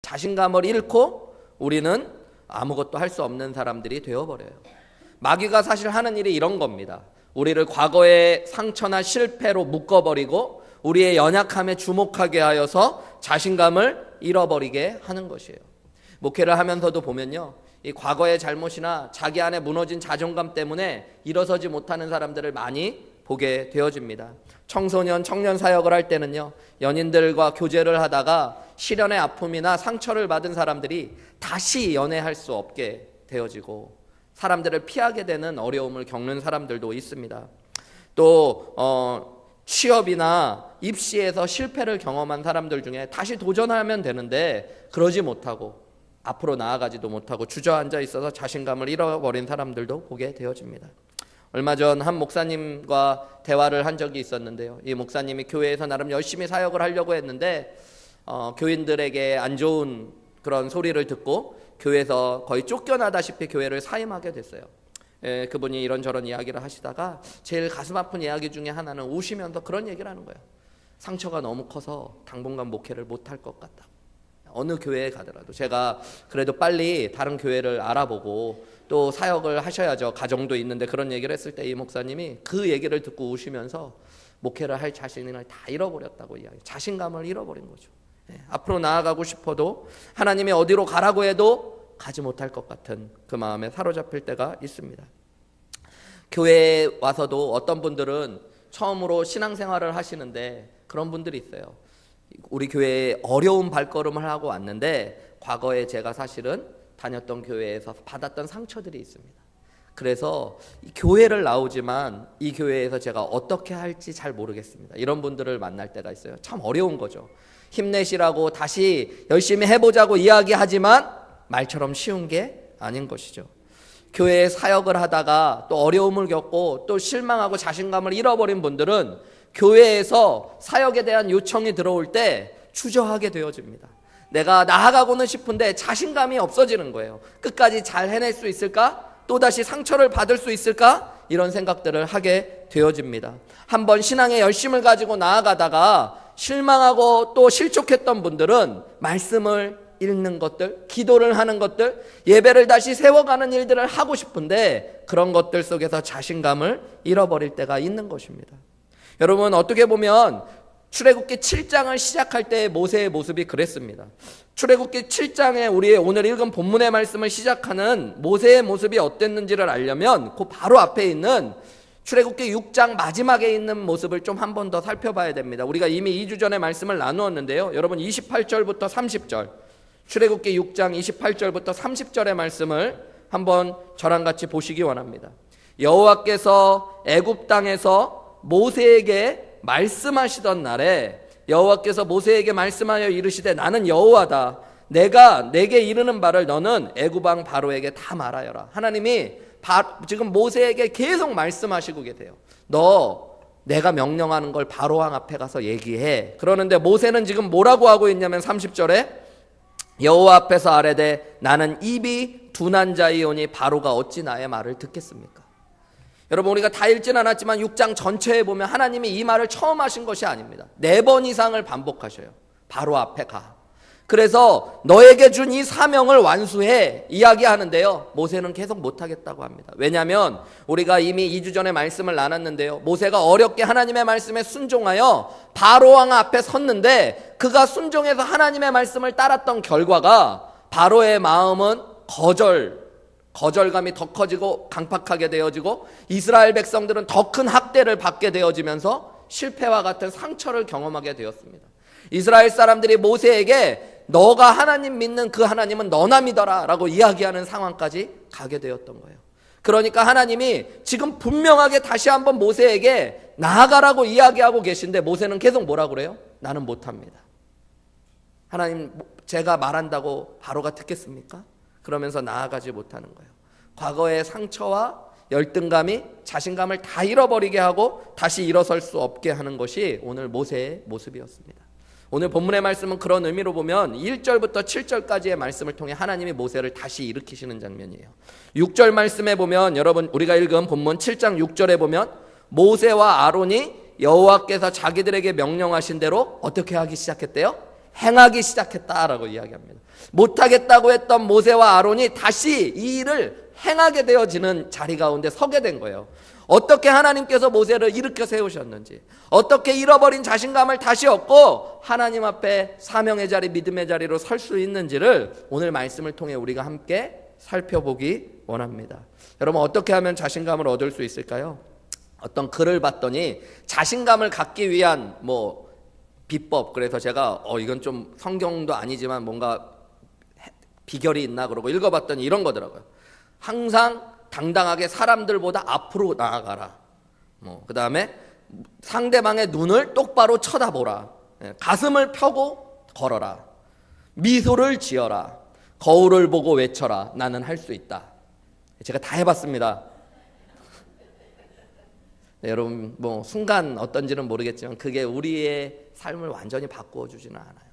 자신감을 잃고 우리는 아무것도 할 수 없는 사람들이 되어버려요. 마귀가 사실 하는 일이 이런 겁니다. 우리를 과거의 상처나 실패로 묶어버리고 우리의 연약함에 주목하게 하여서 자신감을 잃어버리게 하는 것이에요. 목회를 하면서도 보면요, 이 과거의 잘못이나 자기 안에 무너진 자존감 때문에 일어서지 못하는 사람들을 많이 보게 되어집니다. 청소년, 청년 사역을 할 때는요, 연인들과 교제를 하다가 시련의 아픔이나 상처를 받은 사람들이 다시 연애할 수 없게 되어지고 사람들을 피하게 되는 어려움을 겪는 사람들도 있습니다. 또 취업이나 입시에서 실패를 경험한 사람들 중에 다시 도전하면 되는데 그러지 못하고 앞으로 나아가지도 못하고 주저앉아 있어서 자신감을 잃어버린 사람들도 보게 되어집니다. 얼마 전 한 목사님과 대화를 한 적이 있었는데요, 이 목사님이 교회에서 나름 열심히 사역을 하려고 했는데 교인들에게 안 좋은 그런 소리를 듣고 교회에서 거의 쫓겨나다시피 교회를 사임하게 됐어요. 그분이 이런저런 이야기를 하시다가 제일 가슴 아픈 이야기 중에 하나는 우시면서 그런 얘기를 하는 거예요. 상처가 너무 커서 당분간 목회를 못할 것 같다. 어느 교회에 가더라도 제가 그래도 빨리 다른 교회를 알아보고 또 사역을 하셔야죠. 가정도 있는데 그런 얘기를 했을 때 이 목사님이 그 얘기를 듣고 우시면서 목회를 할 자신을 다 잃어버렸다고 이야기, 자신감을 잃어버린 거죠. 앞으로 나아가고 싶어도 하나님이 어디로 가라고 해도 가지 못할 것 같은 그 마음에 사로잡힐 때가 있습니다. 교회에 와서도 어떤 분들은 처음으로 신앙생활을 하시는데 그런 분들이 있어요. 우리 교회에 어려운 발걸음을 하고 왔는데 과거에 제가 사실은 다녔던 교회에서 받았던 상처들이 있습니다. 그래서 교회를 나오지만 이 교회에서 제가 어떻게 할지 잘 모르겠습니다. 이런 분들을 만날 때가 있어요. 참 어려운 거죠. 힘내시라고 다시 열심히 해보자고 이야기하지만 말처럼 쉬운 게 아닌 것이죠. 교회에 사역을 하다가 또 어려움을 겪고 또 실망하고 자신감을 잃어버린 분들은 교회에서 사역에 대한 요청이 들어올 때 주저하게 되어집니다. 내가 나아가고는 싶은데 자신감이 없어지는 거예요. 끝까지 잘 해낼 수 있을까? 또다시 상처를 받을 수 있을까? 이런 생각들을 하게 되어집니다. 한번 신앙의 열심을 가지고 나아가다가 실망하고 또 실족했던 분들은 말씀을 읽는 것들, 기도를 하는 것들, 예배를 다시 세워가는 일들을 하고 싶은데 그런 것들 속에서 자신감을 잃어버릴 때가 있는 것입니다. 여러분, 어떻게 보면 출애굽기 7장을 시작할 때의 모세의 모습이 그랬습니다. 출애굽기 7장에 우리의 오늘 읽은 본문의 말씀을 시작하는 모세의 모습이 어땠는지를 알려면 그 바로 앞에 있는 출애굽기 6장 마지막에 있는 모습을 좀 한 번 더 살펴봐야 됩니다. 우리가 이미 2주 전에 말씀을 나누었는데요, 여러분 28절부터 30절, 출애굽기 6장 28절부터 30절의 말씀을 한번 저랑 같이 보시기 원합니다. 여호와께서 애굽 땅에서 모세에게 말씀하시던 날에 여호와께서 모세에게 말씀하여 이르시되 나는 여호와다. 내가 내게 이르는 바를 너는 애굽 왕 바로에게 다 말하여라. 하나님이 지금 모세에게 계속 말씀하시고 계세요. 너 내가 명령하는 걸 바로 왕 앞에 가서 얘기해. 그러는데 모세는 지금 뭐라고 하고 있냐면 30절에 여호와 앞에서 아뢰되 나는 입이 둔한 자이오니 바로가 어찌 나의 말을 듣겠습니까? 여러분, 우리가 다 읽진 않았지만 6장 전체에 보면 하나님이 이 말을 처음 하신 것이 아닙니다. 4번 이상을 반복하셔요. 바로 앞에 가. 그래서 너에게 준 이 사명을 완수해 이야기하는데요, 모세는 계속 못하겠다고 합니다. 왜냐하면 우리가 이미 2주 전에 말씀을 나눴는데요, 모세가 어렵게 하나님의 말씀에 순종하여 바로왕 앞에 섰는데 그가 순종해서 하나님의 말씀을 따랐던 결과가 바로의 마음은 거절감이 더 커지고 강팍하게 되어지고 이스라엘 백성들은 더 큰 학대를 받게 되어지면서 실패와 같은 상처를 경험하게 되었습니다. 이스라엘 사람들이 모세에게 너가 하나님 믿는 그 하나님은 너나 믿어라 라고 이야기하는 상황까지 가게 되었던 거예요. 그러니까 하나님이 지금 분명하게 다시 한번 모세에게 나아가라고 이야기하고 계신데 모세는 계속 뭐라고 그래요? 나는 못합니다. 하나님, 제가 말한다고 바로가 듣겠습니까? 그러면서 나아가지 못하는 거예요. 과거의 상처와 열등감이 자신감을 다 잃어버리게 하고 다시 일어설 수 없게 하는 것이 오늘 모세의 모습이었습니다. 오늘 본문의 말씀은 그런 의미로 보면 1절부터 7절까지의 말씀을 통해 하나님이 모세를 다시 일으키시는 장면이에요. 6절 말씀에 보면, 여러분 우리가 읽은 본문 7장 6절에 보면 모세와 아론이 여호와께서 자기들에게 명령하신 대로 어떻게 하기 시작했대요? 행하기 시작했다라고 이야기합니다. 못하겠다고 했던 모세와 아론이 다시 이 일을 행하게 되어지는 자리 가운데 서게 된 거예요. 어떻게 하나님께서 모세를 일으켜 세우셨는지, 어떻게 잃어버린 자신감을 다시 얻고 하나님 앞에 사명의 자리, 믿음의 자리로 설 수 있는지를 오늘 말씀을 통해 우리가 함께 살펴보기 원합니다. 여러분, 어떻게 하면 자신감을 얻을 수 있을까요? 어떤 글을 봤더니 자신감을 갖기 위한 비법, 그래서 제가 이건 좀 성경도 아니지만 뭔가 비결이 있나 그러고 읽어봤더니 이런 거더라고요. 항상 당당하게 사람들보다 앞으로 나아가라. 그 다음에 상대방의 눈을 똑바로 쳐다보라. 가슴을 펴고 걸어라. 미소를 지어라. 거울을 보고 외쳐라. 나는 할 수 있다. 제가 다 해봤습니다. 네, 여러분 순간 어떤지는 모르겠지만 그게 우리의 삶을 완전히 바꾸어 주지는 않아요.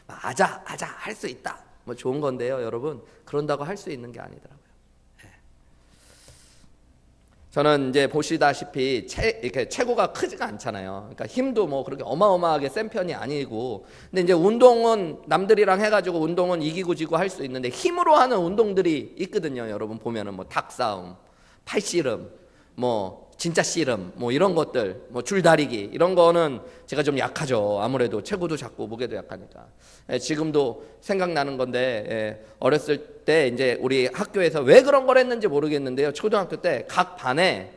아자 할 수 있다. 좋은 건데요, 여러분, 그런다고 할 수 있는 게 아니더라고요. 저는 이제 보시다시피 이렇게 체구가 크지가 않잖아요. 그러니까 힘도 그렇게 어마어마하게 센 편이 아니고, 근데 이제 운동은 남들이랑 해가지고 운동은 이기고 지고 할 수 있는데 힘으로 하는 운동들이 있거든요. 여러분 보면은 닭싸움, 팔씨름, 진짜 씨름, 이런 것들, 줄다리기, 이런 거는 제가 좀 약하죠. 아무래도 체구도 작고 무게도 약하니까. 지금도 생각나는 건데, 어렸을 때 이제 우리 학교에서 왜 그런 걸 했는지 모르겠는데요. 초등학교 때 각 반에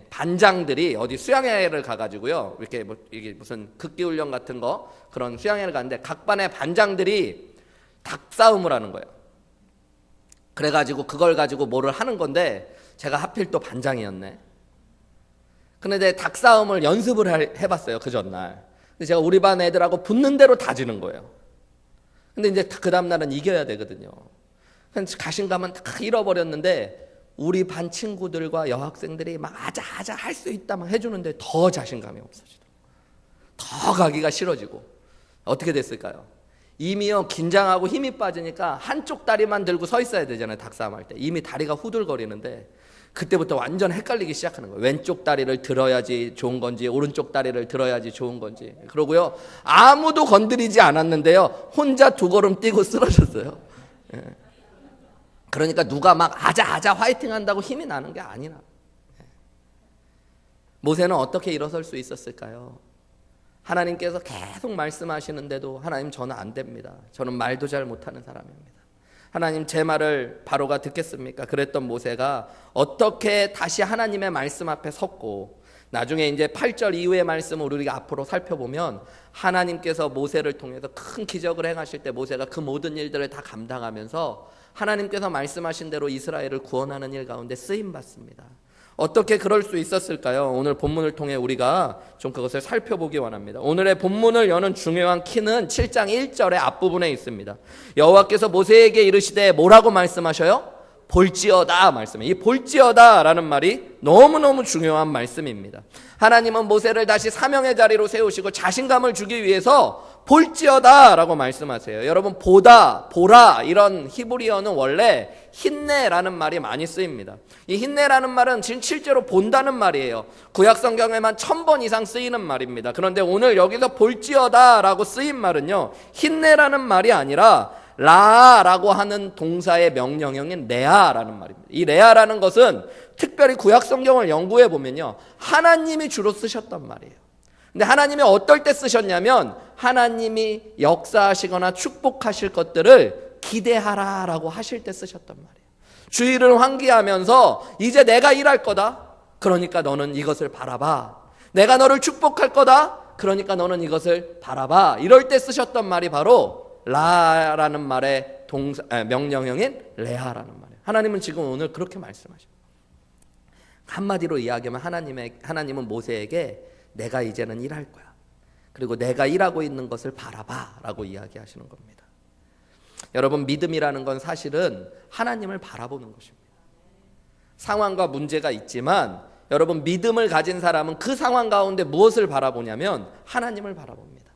반장들이 어디 수양회를 가가지고요. 이게 무슨 극기훈련 같은 거, 그런 수양회를 갔는데 각 반의 반장들이 닭싸움을 하는 거예요. 그래가지고 그걸 가지고 뭐를 하는 건데, 제가 하필 또 반장이었네. 근데 닭싸움을 연습을 해봤어요, 그 전날. 근데 제가 우리 반 애들하고 붙는 대로 다 지는 거예요. 근데 이제 그 다음날은 이겨야 되거든요. 그래서 자신감은 다 잃어버렸는데 우리 반 친구들과 여학생들이 아자 할 수 있다 해주는데 더 자신감이 없어지더라고요. 더 가기가 싫어지고. 어떻게 됐을까요? 이미요, 긴장하고 힘이 빠지니까 한쪽 다리만 들고 서 있어야 되잖아요, 닭싸움 할 때. 이미 다리가 후들거리는데 그때부터 완전 헷갈리기 시작하는 거예요. 왼쪽 다리를 들어야지 좋은 건지 오른쪽 다리를 들어야지 좋은 건지. 그러고요, 아무도 건드리지 않았는데요, 혼자 두 걸음 뛰고 쓰러졌어요. 그러니까 누가 아자 화이팅 한다고 힘이 나는 게 아니라. 모세는 어떻게 일어설 수 있었을까요? 하나님께서 계속 말씀하시는데도 하나님, 저는 안 됩니다. 저는 말도 잘 못하는 사람입니다. 하나님, 제 말을 바로가 듣겠습니까? 그랬던 모세가 어떻게 다시 하나님의 말씀 앞에 섰고, 나중에 이제 8절 이후의 말씀을 우리가 앞으로 살펴보면 하나님께서 모세를 통해서 큰 기적을 행하실 때 모세가 그 모든 일들을 다 감당하면서 하나님께서 말씀하신 대로 이스라엘을 구원하는 일 가운데 쓰임 받습니다. 어떻게 그럴 수 있었을까요? 오늘 본문을 통해 우리가 좀 그것을 살펴보기 원합니다. 오늘의 본문을 여는 중요한 키는 7장 1절의 앞부분에 있습니다. 여호와께서 모세에게 이르시되 뭐라고 말씀하셔요? 볼지어다 말씀이에요. 이 볼지어다라는 말이 너무너무 중요한 말씀입니다. 하나님은 모세를 다시 사명의 자리로 세우시고 자신감을 주기 위해서 볼지어다라고 말씀하세요. 여러분, 보라 이런 히브리어는 원래 힌내라는 말이 많이 쓰입니다. 이 힌내라는 말은 실제로 본다는 말이에요. 구약 성경에만 1000번 이상 쓰이는 말입니다. 그런데 오늘 여기서 볼지어다라고 쓰인 말은요, 힌내라는 말이 아니라 라라고 하는 동사의 명령형인 레아라는 말입니다. 이 레아라는 것은 특별히 구약 성경을 연구해 보면요, 하나님이 주로 쓰셨단 말이에요. 근데 하나님이 어떨 때 쓰셨냐면 하나님이 역사하시거나 축복하실 것들을 기대하라라고 하실 때 쓰셨단 말이에요. 주의를 환기하면서 이제 내가 일할 거다. 그러니까 너는 이것을 바라봐. 내가 너를 축복할 거다. 그러니까 너는 이것을 바라봐. 이럴 때 쓰셨던 말이 바로 라라는 말의 명령형인 레아라는 말이에요. 하나님은 지금 오늘 그렇게 말씀하셔요. 한마디로 이야기하면 하나님은 모세에게 내가 이제는 일할 거야. 그리고 내가 일하고 있는 것을 바라봐 라고 이야기하시는 겁니다. 여러분, 믿음이라는 건 사실은 하나님을 바라보는 것입니다. 상황과 문제가 있지만 여러분, 믿음을 가진 사람은 그 상황 가운데 무엇을 바라보냐면 하나님을 바라봅니다.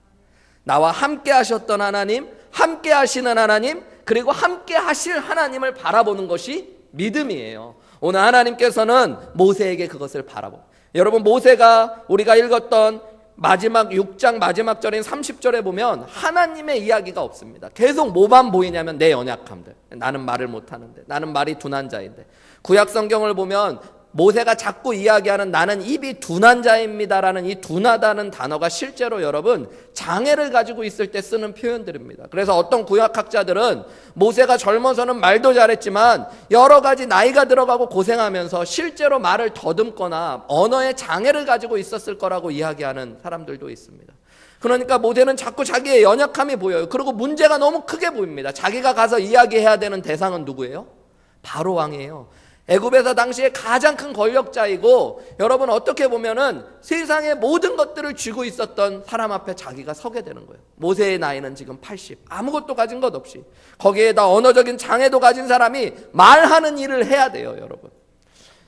나와 함께 하셨던 하나님, 함께 하시는 하나님, 그리고 함께 하실 하나님을 바라보는 것이 믿음이에요. 오늘 하나님께서는 모세에게 그것을 바라봅니다. 여러분, 모세가 우리가 읽었던 마지막 6장 마지막 절인 30절에 보면 하나님의 이야기가 없습니다. 계속 뭐만 보이냐면 내 연약함들. 나는 말을 못하는데, 나는 말이 둔한 자인데. 구약 성경을 보면 모세가 자꾸 이야기하는 나는 입이 둔한 자입니다라는 이 둔하다는 단어가 실제로 여러분 장애를 가지고 있을 때 쓰는 표현들입니다. 그래서 어떤 구약학자들은 모세가 젊어서는 말도 잘했지만 여러 가지 나이가 들어가고 고생하면서 실제로 말을 더듬거나 언어에 장애를 가지고 있었을 거라고 이야기하는 사람들도 있습니다. 그러니까 모세는 자꾸 자기의 연약함이 보여요. 그리고 문제가 너무 크게 보입니다. 자기가 가서 이야기해야 되는 대상은 누구예요? 바로 왕이에요. 애굽에서 당시에 가장 큰 권력자이고 여러분 어떻게 보면은 세상의 모든 것들을 쥐고 있었던 사람 앞에 자기가 서게 되는 거예요. 모세의 나이는 지금 80, 아무것도 가진 것 없이 거기에다 언어적인 장애도 가진 사람이 말하는 일을 해야 돼요.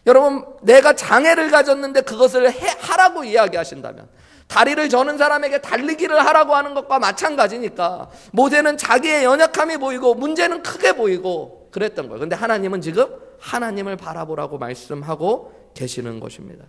여러분 내가 장애를 가졌는데 그것을 하라고 이야기하신다면 다리를 저는 사람에게 달리기를 하라고 하는 것과 마찬가지니까 모세는 자기의 연약함이 보이고 문제는 크게 보이고 그랬던 거예요. 그런데 하나님은 지금 하나님을 바라보라고 말씀하고 계시는 것입니다.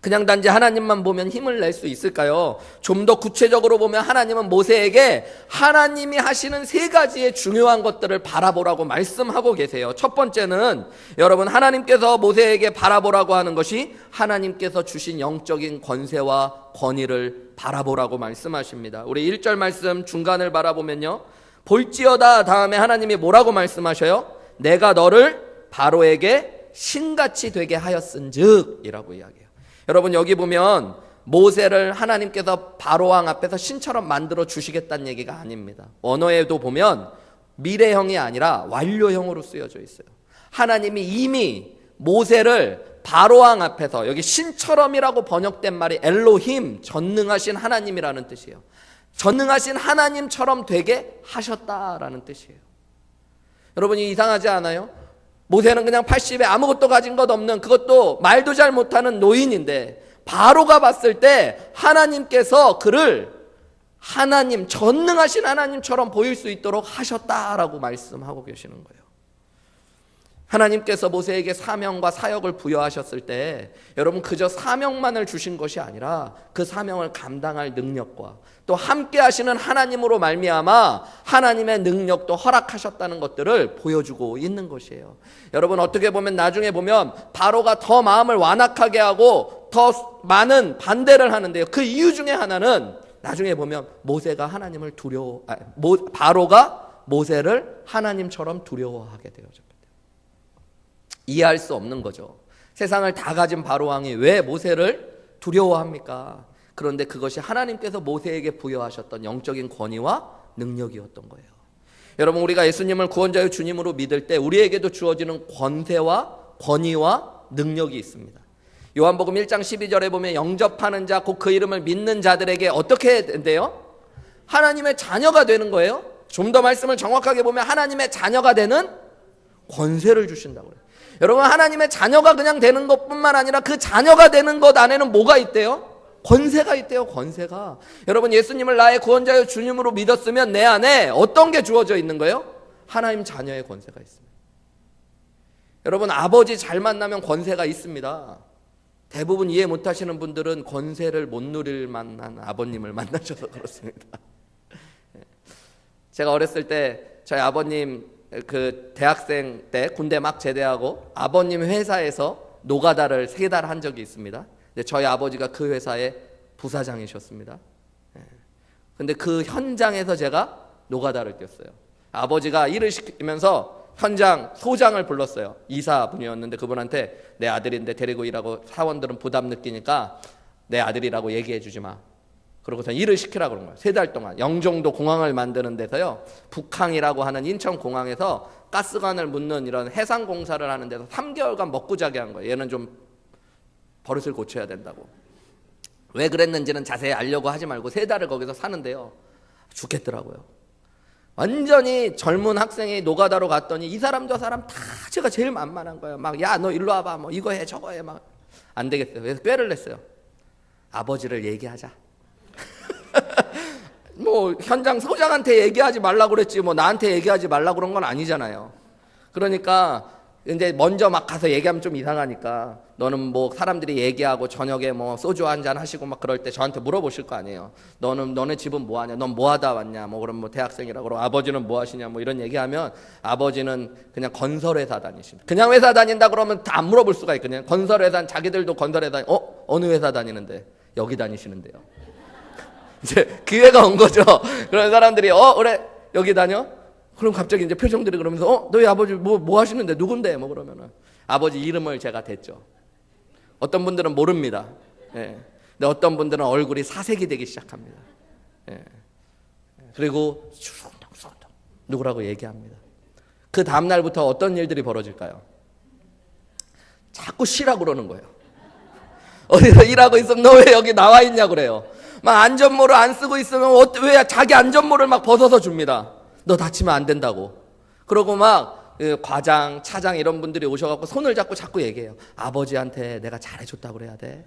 그냥 단지 하나님만 보면 힘을 낼 수 있을까요? 좀 더 구체적으로 보면 하나님은 모세에게 하나님이 하시는 세 가지의 중요한 것들을 바라보라고 말씀하고 계세요. 첫 번째는 여러분 하나님께서 모세에게 바라보라고 하는 것이 하나님께서 주신 영적인 권세와 권위를 바라보라고 말씀하십니다. 우리 1절 말씀 중간을 바라보면요. 볼지어다 다음에 하나님이 뭐라고 말씀하셔요? 내가 너를 바로에게 신같이 되게 하였은즉 이라고 이야기해요. 여러분 여기 보면 모세를 하나님께서 바로왕 앞에서 신처럼 만들어 주시겠다는 얘기가 아닙니다. 언어에도 보면 미래형이 아니라 완료형으로 쓰여져 있어요. 하나님이 이미 모세를 바로왕 앞에서 여기 신처럼이라고 번역된 말이 엘로힘 전능하신 하나님이라는 뜻이에요. 전능하신 하나님처럼 되게 하셨다라는 뜻이에요. 여러분이 이상하지 않아요? 모세는 그냥 80에 아무것도 가진 것 없는 그것도 말도 잘 못하는 노인인데 바로가 봤을 때 하나님께서 그를 하나님 전능하신 하나님처럼 보일 수 있도록 하셨다라고 말씀하고 계시는 거예요. 하나님께서 모세에게 사명과 사역을 부여하셨을 때 여러분 그저 사명만을 주신 것이 아니라 그 사명을 감당할 능력과 또 함께 하시는 하나님으로 말미암아 하나님의 능력도 허락하셨다는 것들을 보여주고 있는 것이에요. 여러분 어떻게 보면 나중에 보면 바로가 더 마음을 완악하게 하고 더 많은 반대를 하는데요. 그 이유 중에 하나는 나중에 보면 바로가 모세를 하나님처럼 두려워하게 되어져. 이해할 수 없는 거죠. 세상을 다 가진 바로왕이 왜 모세를 두려워합니까? 그런데 그것이 하나님께서 모세에게 부여하셨던 영적인 권위와 능력이었던 거예요. 여러분 우리가 예수님을 구원자의 주님으로 믿을 때 우리에게도 주어지는 권세와 권위와 능력이 있습니다. 요한복음 1장 12절에 보면 영접하는 자 곧 그 이름을 믿는 자들에게 어떻게 된대요? 하나님의 자녀가 되는 거예요. 좀 더 말씀을 정확하게 보면 하나님의 자녀가 되는 권세를 주신다고 그래요. 여러분 하나님의 자녀가 그냥 되는 것뿐만 아니라 그 자녀가 되는 것 안에는 뭐가 있대요? 권세가 있대요. 권세가. 여러분 예수님을 나의 구원자여 주님으로 믿었으면 내 안에 어떤 게 주어져 있는 거예요? 하나님 자녀의 권세가 있습니다. 여러분 아버지 잘 만나면 권세가 있습니다. 대부분 이해 못하시는 분들은 권세를 못 누릴 만한 아버님을 만나셔서 그렇습니다. 제가 어렸을 때 저희 아버님 그 대학생 때 군대 막 제대하고 아버님 회사에서 노가다를 3달 한 적이 있습니다. 근데 저희 아버지가 그 회사의 부사장이셨습니다. 근데 그 현장에서 제가 노가다를 뛰었어요. 아버지가 일을 시키면서 현장 소장을 불렀어요. 이사분이었는데 그분한테 내 아들인데 데리고 일하고 사원들은 부담 느끼니까 내 아들이라고 얘기해 주지 마. 그러고서 일을 시키라고 그런 거예요. 3달 동안 영종도 공항을 만드는 데서요. 북항이라고 하는 인천공항에서 가스관을 묻는 이런 해상공사를 하는 데서 3개월간 먹고 자게 한 거예요. 얘는 좀 버릇을 고쳐야 된다고. 왜 그랬는지는 자세히 알려고 하지 말고 3달을 거기서 사는데요. 죽겠더라고요. 완전히 젊은 학생이 노가다로 갔더니 이 사람 저 사람 다 제가 제일 만만한 거예요. 막 야 너 일로 와봐 뭐 이거 해 저거 해 막 안 되겠어요. 그래서 꾀를 냈어요. 아버지를 얘기하자. 뭐 현장 소장한테 얘기하지 말라고 그랬지 뭐 나한테 얘기하지 말라고 그런 건 아니잖아요. 그러니까 근데 먼저 막 가서 얘기하면 좀 이상하니까 너는 뭐 사람들이 얘기하고 저녁에 뭐 소주 한잔 하시고 막 그럴 때 저한테 물어보실 거 아니에요. 너네 집은 뭐 하냐? 넌 뭐 하다 왔냐? 뭐 그럼 뭐 대학생이라고 그럼 아버지는 뭐 하시냐? 뭐 이런 얘기하면 아버지는 그냥 건설회사 다니십니다. 그냥 회사 다닌다 그러면 다 안 물어볼 수가 있거든요. 건설회사 자기들도 건설회사 어느 회사 다니는데? 여기 다니시는데요. 이제 기회가 온 거죠. 그런 사람들이 그래 여기 다녀? 그럼 갑자기 이제 표정들이 그러면서 너희 아버지 뭐 하시는데 누군데? 뭐 그러면은 아버지 이름을 제가 댔죠. 어떤 분들은 모릅니다. 예. 근데 어떤 분들은 얼굴이 사색이 되기 시작합니다. 예. 그리고 누구라고 얘기합니다. 그 다음 날부터 어떤 일들이 벌어질까요? 자꾸 쉬라고 그러는 거예요. 어디서 일하고 있으면 너 왜 여기 나와 있냐 그래요. 막 안전모를 안 쓰고 있으면 왜 자기 안전모를 막 벗어서 줍니다. 너 다치면 안 된다고. 그러고 막 과장, 차장 이런 분들이 오셔갖고 손을 잡고 자꾸 얘기해요. 아버지한테 내가 잘해줬다고 그래야 돼.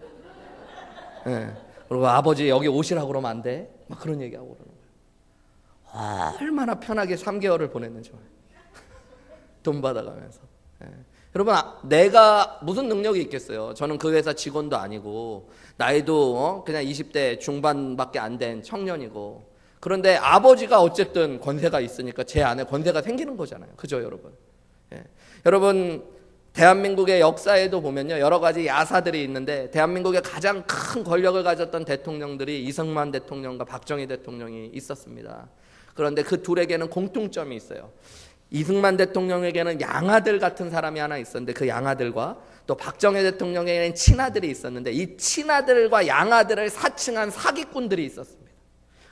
예. 그리고 아버지 여기 오시라고 그러면 안 돼. 막 그런 얘기하고 그러는 거예요. 얼마나 편하게 3개월을 보냈는지 돈 받아가면서. 예. 여러분 내가 무슨 능력이 있겠어요. 저는 그 회사 직원도 아니고 나이도 그냥 20대 중반밖에 안 된 청년이고 그런데 아버지가 어쨌든 권세가 있으니까 제 안에 권세가 생기는 거잖아요. 그죠 여러분? 예. 여러분 대한민국의 역사에도 보면요 여러 가지 야사들이 있는데 대한민국의 가장 큰 권력을 가졌던 대통령들이 이승만 대통령과 박정희 대통령이 있었습니다. 그런데 그 둘에게는 공통점이 있어요. 이승만 대통령에게는 양아들 같은 사람이 하나 있었는데 그 양아들과 또 박정희 대통령에게는 친아들이 있었는데 이 친아들과 양아들을 사칭한 사기꾼들이 있었습니다.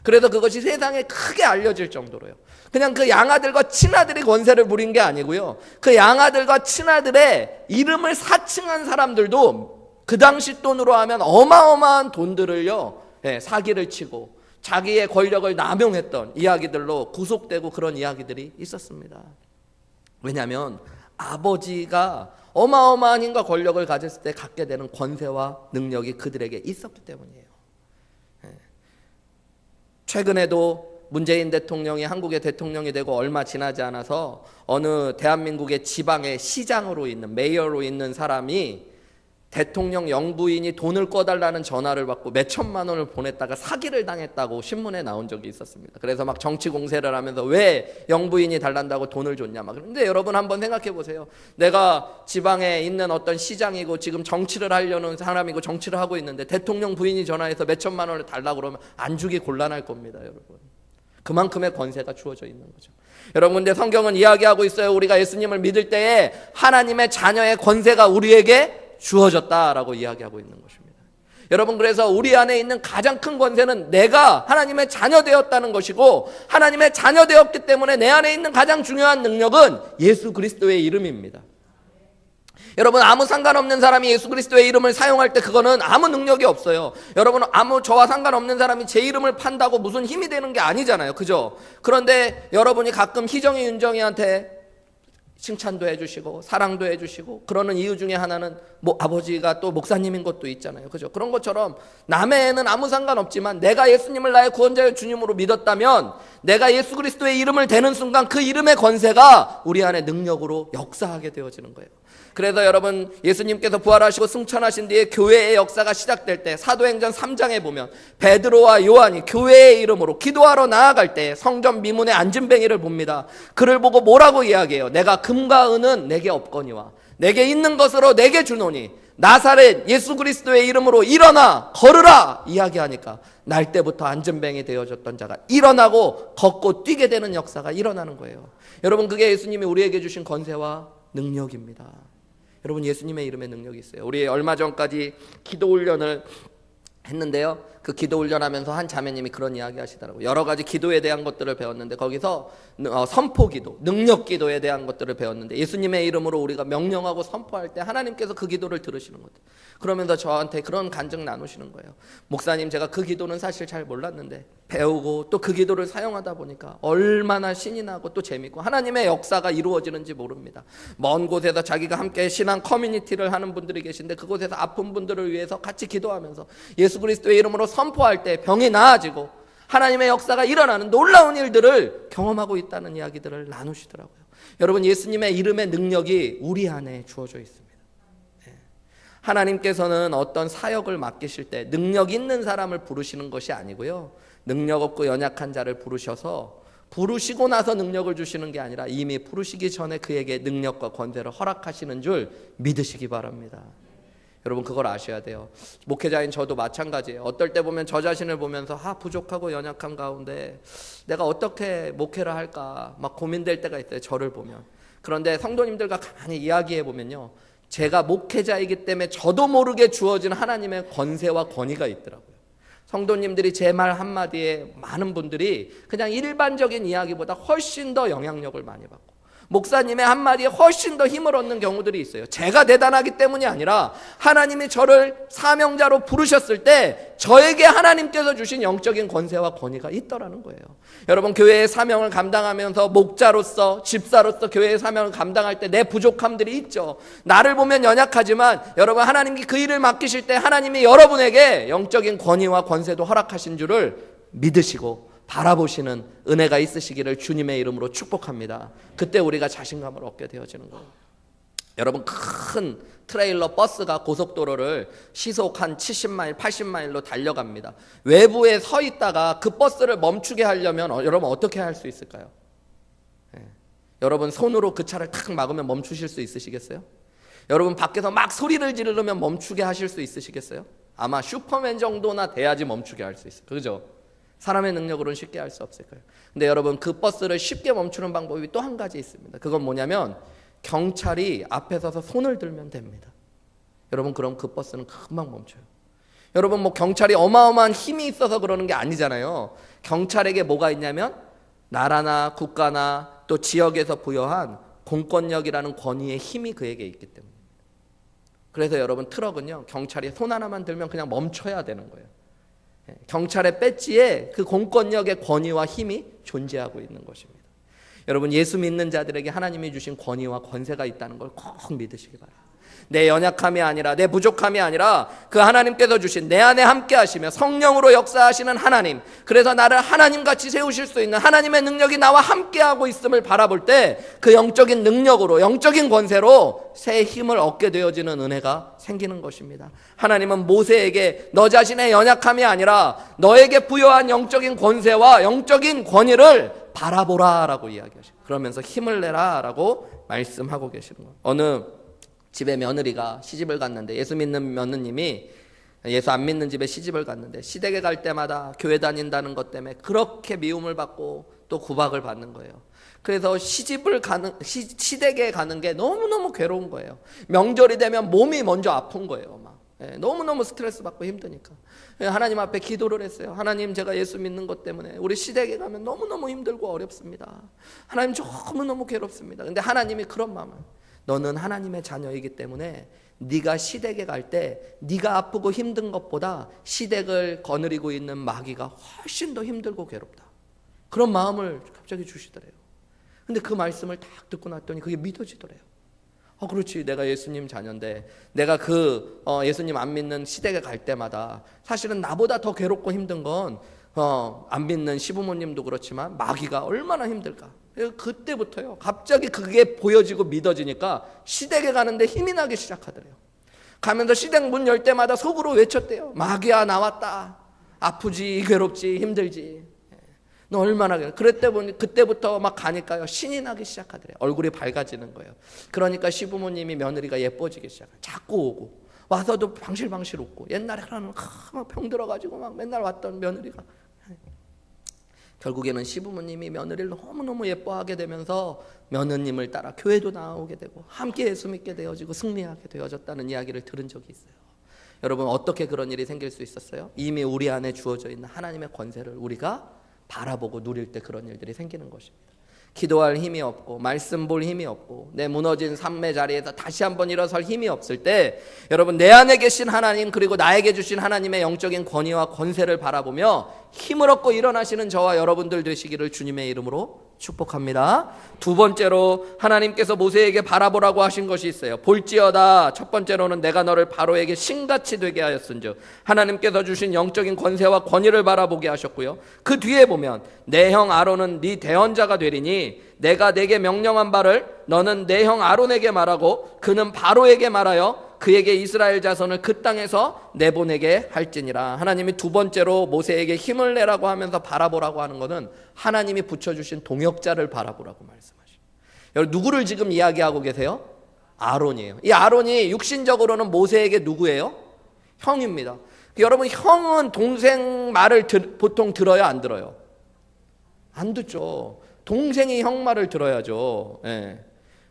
그래서 그것이 세상에 크게 알려질 정도로요. 그냥 그 양아들과 친아들이 권세를 부린 게 아니고요. 그 양아들과 친아들의 이름을 사칭한 사람들도 그 당시 돈으로 하면 어마어마한 돈들을요. 사기를 치고 자기의 권력을 남용했던 이야기들로 구속되고 그런 이야기들이 있었습니다. 왜냐하면 아버지가 어마어마한 힘과 권력을 가졌을 때 갖게 되는 권세와 능력이 그들에게 있었기 때문이에요. 최근에도 문재인 대통령이 한국의 대통령이 되고 얼마 지나지 않아서 어느 대한민국의 지방의 시장으로 있는 메이어로 있는 사람이 대통령 영부인이 돈을 꺼달라는 전화를 받고 몇 천만 원을 보냈다가 사기를 당했다고 신문에 나온 적이 있었습니다. 그래서 막 정치 공세를 하면서 왜 영부인이 달란다고 돈을 줬냐 막. 그런데 여러분 한번 생각해 보세요. 내가 지방에 있는 어떤 시장이고 지금 정치를 하려는 사람이고 정치를 하고 있는데 대통령 부인이 전화해서 몇 천만 원을 달라고 그러면 안 주기 곤란할 겁니다, 여러분. 그만큼의 권세가 주어져 있는 거죠. 여러분 근데 성경은 이야기하고 있어요. 우리가 예수님을 믿을 때에 하나님의 자녀의 권세가 우리에게 주어졌다라고 이야기하고 있는 것입니다. 여러분 그래서 우리 안에 있는 가장 큰 권세는 내가 하나님의 자녀 되었다는 것이고 하나님의 자녀 되었기 때문에 내 안에 있는 가장 중요한 능력은 예수 그리스도의 이름입니다. 여러분 아무 상관없는 사람이 예수 그리스도의 이름을 사용할 때 그거는 아무 능력이 없어요. 여러분 저와 상관없는 사람이 제 이름을 판다고 무슨 힘이 되는 게 아니잖아요. 그죠? 그런데 여러분이 가끔 희정이 윤정이한테 칭찬도 해주시고 사랑도 해주시고 그러는 이유 중에 하나는 뭐 아버지가 또 목사님인 것도 있잖아요. 그죠? 그런 것처럼 남의 애는 아무 상관없지만 내가 예수님을 나의 구원자의 주님으로 믿었다면 내가 예수 그리스도의 이름을 대는 순간 그 이름의 권세가 우리 안에 능력으로 역사하게 되어지는 거예요. 그래서 여러분 예수님께서 부활하시고 승천하신 뒤에 교회의 역사가 시작될 때 사도행전 3장에 보면 베드로와 요한이 교회의 이름으로 기도하러 나아갈 때 성전 미문에 앉은뱅이를 봅니다. 그를 보고 뭐라고 이야기해요? 내가 금과 은은 내게 없거니와 내게 있는 것으로 내게 주노니 나사렛 예수 그리스도의 이름으로 일어나 걸으라 이야기하니까 날 때부터 앉은뱅이 되어졌던 자가 일어나고 걷고 뛰게 되는 역사가 일어나는 거예요. 여러분 그게 예수님이 우리에게 주신 권세와 능력입니다. 여러분 예수님의 이름에 능력이 있어요. 우리 얼마 전까지 기도 훈련을 했는데요. 그 기도 훈련하면서 한 자매님이 그런 이야기 하시더라고요. 여러 가지 기도에 대한 것들을 배웠는데 거기서 선포 기도, 능력 기도에 대한 것들을 배웠는데 예수님의 이름으로 우리가 명령하고 선포할 때 하나님께서 그 기도를 들으시는 거예요. 그러면서 저한테 그런 간증 나누시는 거예요. 목사님 제가 그 기도는 사실 잘 몰랐는데 배우고 또 그 기도를 사용하다 보니까 얼마나 신이 나고 또 재밌고 하나님의 역사가 이루어지는지 모릅니다. 먼 곳에서 자기가 함께 신앙 커뮤니티를 하는 분들이 계신데 그곳에서 아픈 분들을 위해서 같이 기도하면서 예수 그리스도의 이름으로 선포할 때 병이 나아지고 하나님의 역사가 일어나는 놀라운 일들을 경험하고 있다는 이야기들을 나누시더라고요. 여러분, 예수님의 이름의 능력이 우리 안에 주어져 있습니다. 하나님께서는 어떤 사역을 맡기실 때 능력 있는 사람을 부르시는 것이 아니고요, 능력 없고 연약한 자를 부르시고 나서 능력을 주시는 게 아니라 이미 부르시기 전에 그에게 능력과 권세를 허락하시는 줄 믿으시기 바랍니다. 여러분, 그걸 아셔야 돼요. 목회자인 저도 마찬가지예요. 어떨 때 보면 저 자신을 보면서 부족하고 연약한 가운데 내가 어떻게 목회를 할까 막 고민될 때가 있어요, 저를 보면. 그런데 성도님들과 가만히 이야기해 보면요, 제가 목회자이기 때문에 저도 모르게 주어진 하나님의 권세와 권위가 있더라고요. 성도님들이 제 말 한마디에 많은 분들이 그냥 일반적인 이야기보다 훨씬 더 영향력을 많이 받고, 목사님의 한마디에 훨씬 더 힘을 얻는 경우들이 있어요. 제가 대단하기 때문이 아니라 하나님이 저를 사명자로 부르셨을 때 저에게 하나님께서 주신 영적인 권세와 권위가 있더라는 거예요. 여러분, 교회의 사명을 감당하면서 목자로서, 집사로서 교회의 사명을 감당할 때 내 부족함들이 있죠. 나를 보면 연약하지만 여러분, 하나님이 그 일을 맡기실 때 하나님이 여러분에게 영적인 권위와 권세도 허락하신 줄을 믿으시고 바라보시는 은혜가 있으시기를 주님의 이름으로 축복합니다. 그때 우리가 자신감을 얻게 되어지는 거예요. 여러분, 큰 트레일러 버스가 고속도로를 시속 한 70마일, 80마일로 달려갑니다. 외부에 서 있다가 그 버스를 멈추게 하려면 여러분 어떻게 할 수 있을까요? 여러분, 손으로 그 차를 탁 막으면 멈추실 수 있으시겠어요? 여러분, 밖에서 막 소리를 지르면 멈추게 하실 수 있으시겠어요? 아마 슈퍼맨 정도나 돼야지 멈추게 할 수 있어요. 그죠? 사람의 능력으로는 쉽게 할 수 없을 거예요. 근데 여러분, 그 버스를 쉽게 멈추는 방법이 또 한 가지 있습니다. 그건 뭐냐면 경찰이 앞에 서서 손을 들면 됩니다. 여러분, 그럼 그 버스는 금방 멈춰요. 여러분, 경찰이 어마어마한 힘이 있어서 그러는 게 아니잖아요. 경찰에게 뭐가 있냐면 나라나 국가나 또 지역에서 부여한 공권력이라는 권위의 힘이 그에게 있기 때문에. 그래서 여러분, 트럭은요, 경찰이 손 하나만 들면 그냥 멈춰야 되는 거예요. 경찰의 배지에 그 공권력의 권위와 힘이 존재하고 있는 것입니다. 여러분, 예수 믿는 자들에게 하나님이 주신 권위와 권세가 있다는 걸 꼭 믿으시기 바랍니다. 내 연약함이 아니라, 내 부족함이 아니라 그 하나님께서 주신 내 안에 함께 하시며 성령으로 역사하시는 하나님, 그래서 나를 하나님같이 세우실 수 있는 하나님의 능력이 나와 함께하고 있음을 바라볼 때 그 영적인 능력으로, 영적인 권세로 새 힘을 얻게 되어지는 은혜가 생기는 것입니다. 하나님은 모세에게 너 자신의 연약함이 아니라 너에게 부여한 영적인 권세와 영적인 권위를 바라보라 라고 이야기하시고, 그러면서 힘을 내라 라고 말씀하고 계시는 거예요. 어느 집에 며느리가 시집을 갔는데, 예수 믿는 며느님이 예수 안 믿는 집에 시집을 갔는데 시댁에 갈 때마다 교회 다닌다는 것 때문에 그렇게 미움을 받고 또 구박을 받는 거예요. 그래서 시댁에 가는 게 너무너무 괴로운 거예요. 명절이 되면 몸이 먼저 아픈 거예요. 너무너무 스트레스 받고 힘드니까 하나님 앞에 기도를 했어요. 하나님, 제가 예수 믿는 것 때문에 우리 시댁에 가면 너무너무 힘들고 어렵습니다. 하나님, 너무너무 괴롭습니다. 근데 하나님이 그런 마음을, 너는 하나님의 자녀이기 때문에 네가 시댁에 갈 때 네가 아프고 힘든 것보다 시댁을 거느리고 있는 마귀가 훨씬 더 힘들고 괴롭다, 그런 마음을 갑자기 주시더래요. 근데 그 말씀을 딱 듣고 났더니 그게 믿어지더래요. 그렇지, 내가 예수님 자녀인데 내가 예수님 안 믿는 시댁에 갈 때마다 사실은 나보다 더 괴롭고 힘든 건 안 믿는 시부모님도 그렇지만 마귀가 얼마나 힘들까. 그때부터요, 갑자기 그게 보여지고 믿어지니까 시댁에 가는데 힘이 나기 시작하더래요. 가면서 시댁 문 열 때마다 속으로 외쳤대요. 마귀야, 나왔다. 아프지, 괴롭지, 힘들지. 너 얼마나 그때부터 막 가니까요, 신이 나기 시작하더래요. 얼굴이 밝아지는 거예요. 그러니까 시부모님이 며느리가 예뻐지기 시작해요. 자꾸 오고 와서도 방실방실 웃고, 옛날에 그러면 막 병들어가지고 막 맨날 왔던 며느리가 결국에는 시부모님이 며느리를 너무너무 예뻐하게 되면서 며느님을 따라 교회도 나오게 되고 함께 예수 믿게 되어지고 승리하게 되어졌다는 이야기를 들은 적이 있어요. 여러분, 어떻게 그런 일이 생길 수 있었어요? 이미 우리 안에 주어져 있는 하나님의 권세를 우리가 바라보고 누릴 때 그런 일들이 생기는 것입니다. 기도할 힘이 없고 말씀 볼 힘이 없고 내 무너진 삶의 자리에서 다시 한번 일어설 힘이 없을 때, 여러분, 내 안에 계신 하나님, 그리고 나에게 주신 하나님의 영적인 권위와 권세를 바라보며 힘을 얻고 일어나시는 저와 여러분들 되시기를 주님의 이름으로 축복합니다. 두 번째로 하나님께서 모세에게 바라보라고 하신 것이 있어요. 볼지어다. 첫 번째로는 내가 너를 바로에게 신같이 되게 하였은즉, 하나님께서 주신 영적인 권세와 권위를 바라보게 하셨고요. 그 뒤에 보면 내 형 아론은 네 대언자가 되리니 내가 내게 명령한 바를 너는 내 형 아론에게 말하고 그는 바로에게 말하여 그에게 이스라엘 자손을 그 땅에서 내보내게 할지니라. 하나님이 두 번째로 모세에게 힘을 내라고 하면서 바라보라고 하는 것은 하나님이 붙여주신 동역자를 바라보라고 말씀하십니다. 여러분, 누구를 지금 이야기하고 계세요? 아론이에요. 이 아론이 육신적으로는 모세에게 누구예요? 형입니다. 여러분, 형은 동생 말을 보통 들어요, 안 들어요? 안 듣죠. 동생이 형 말을 들어야죠. 예.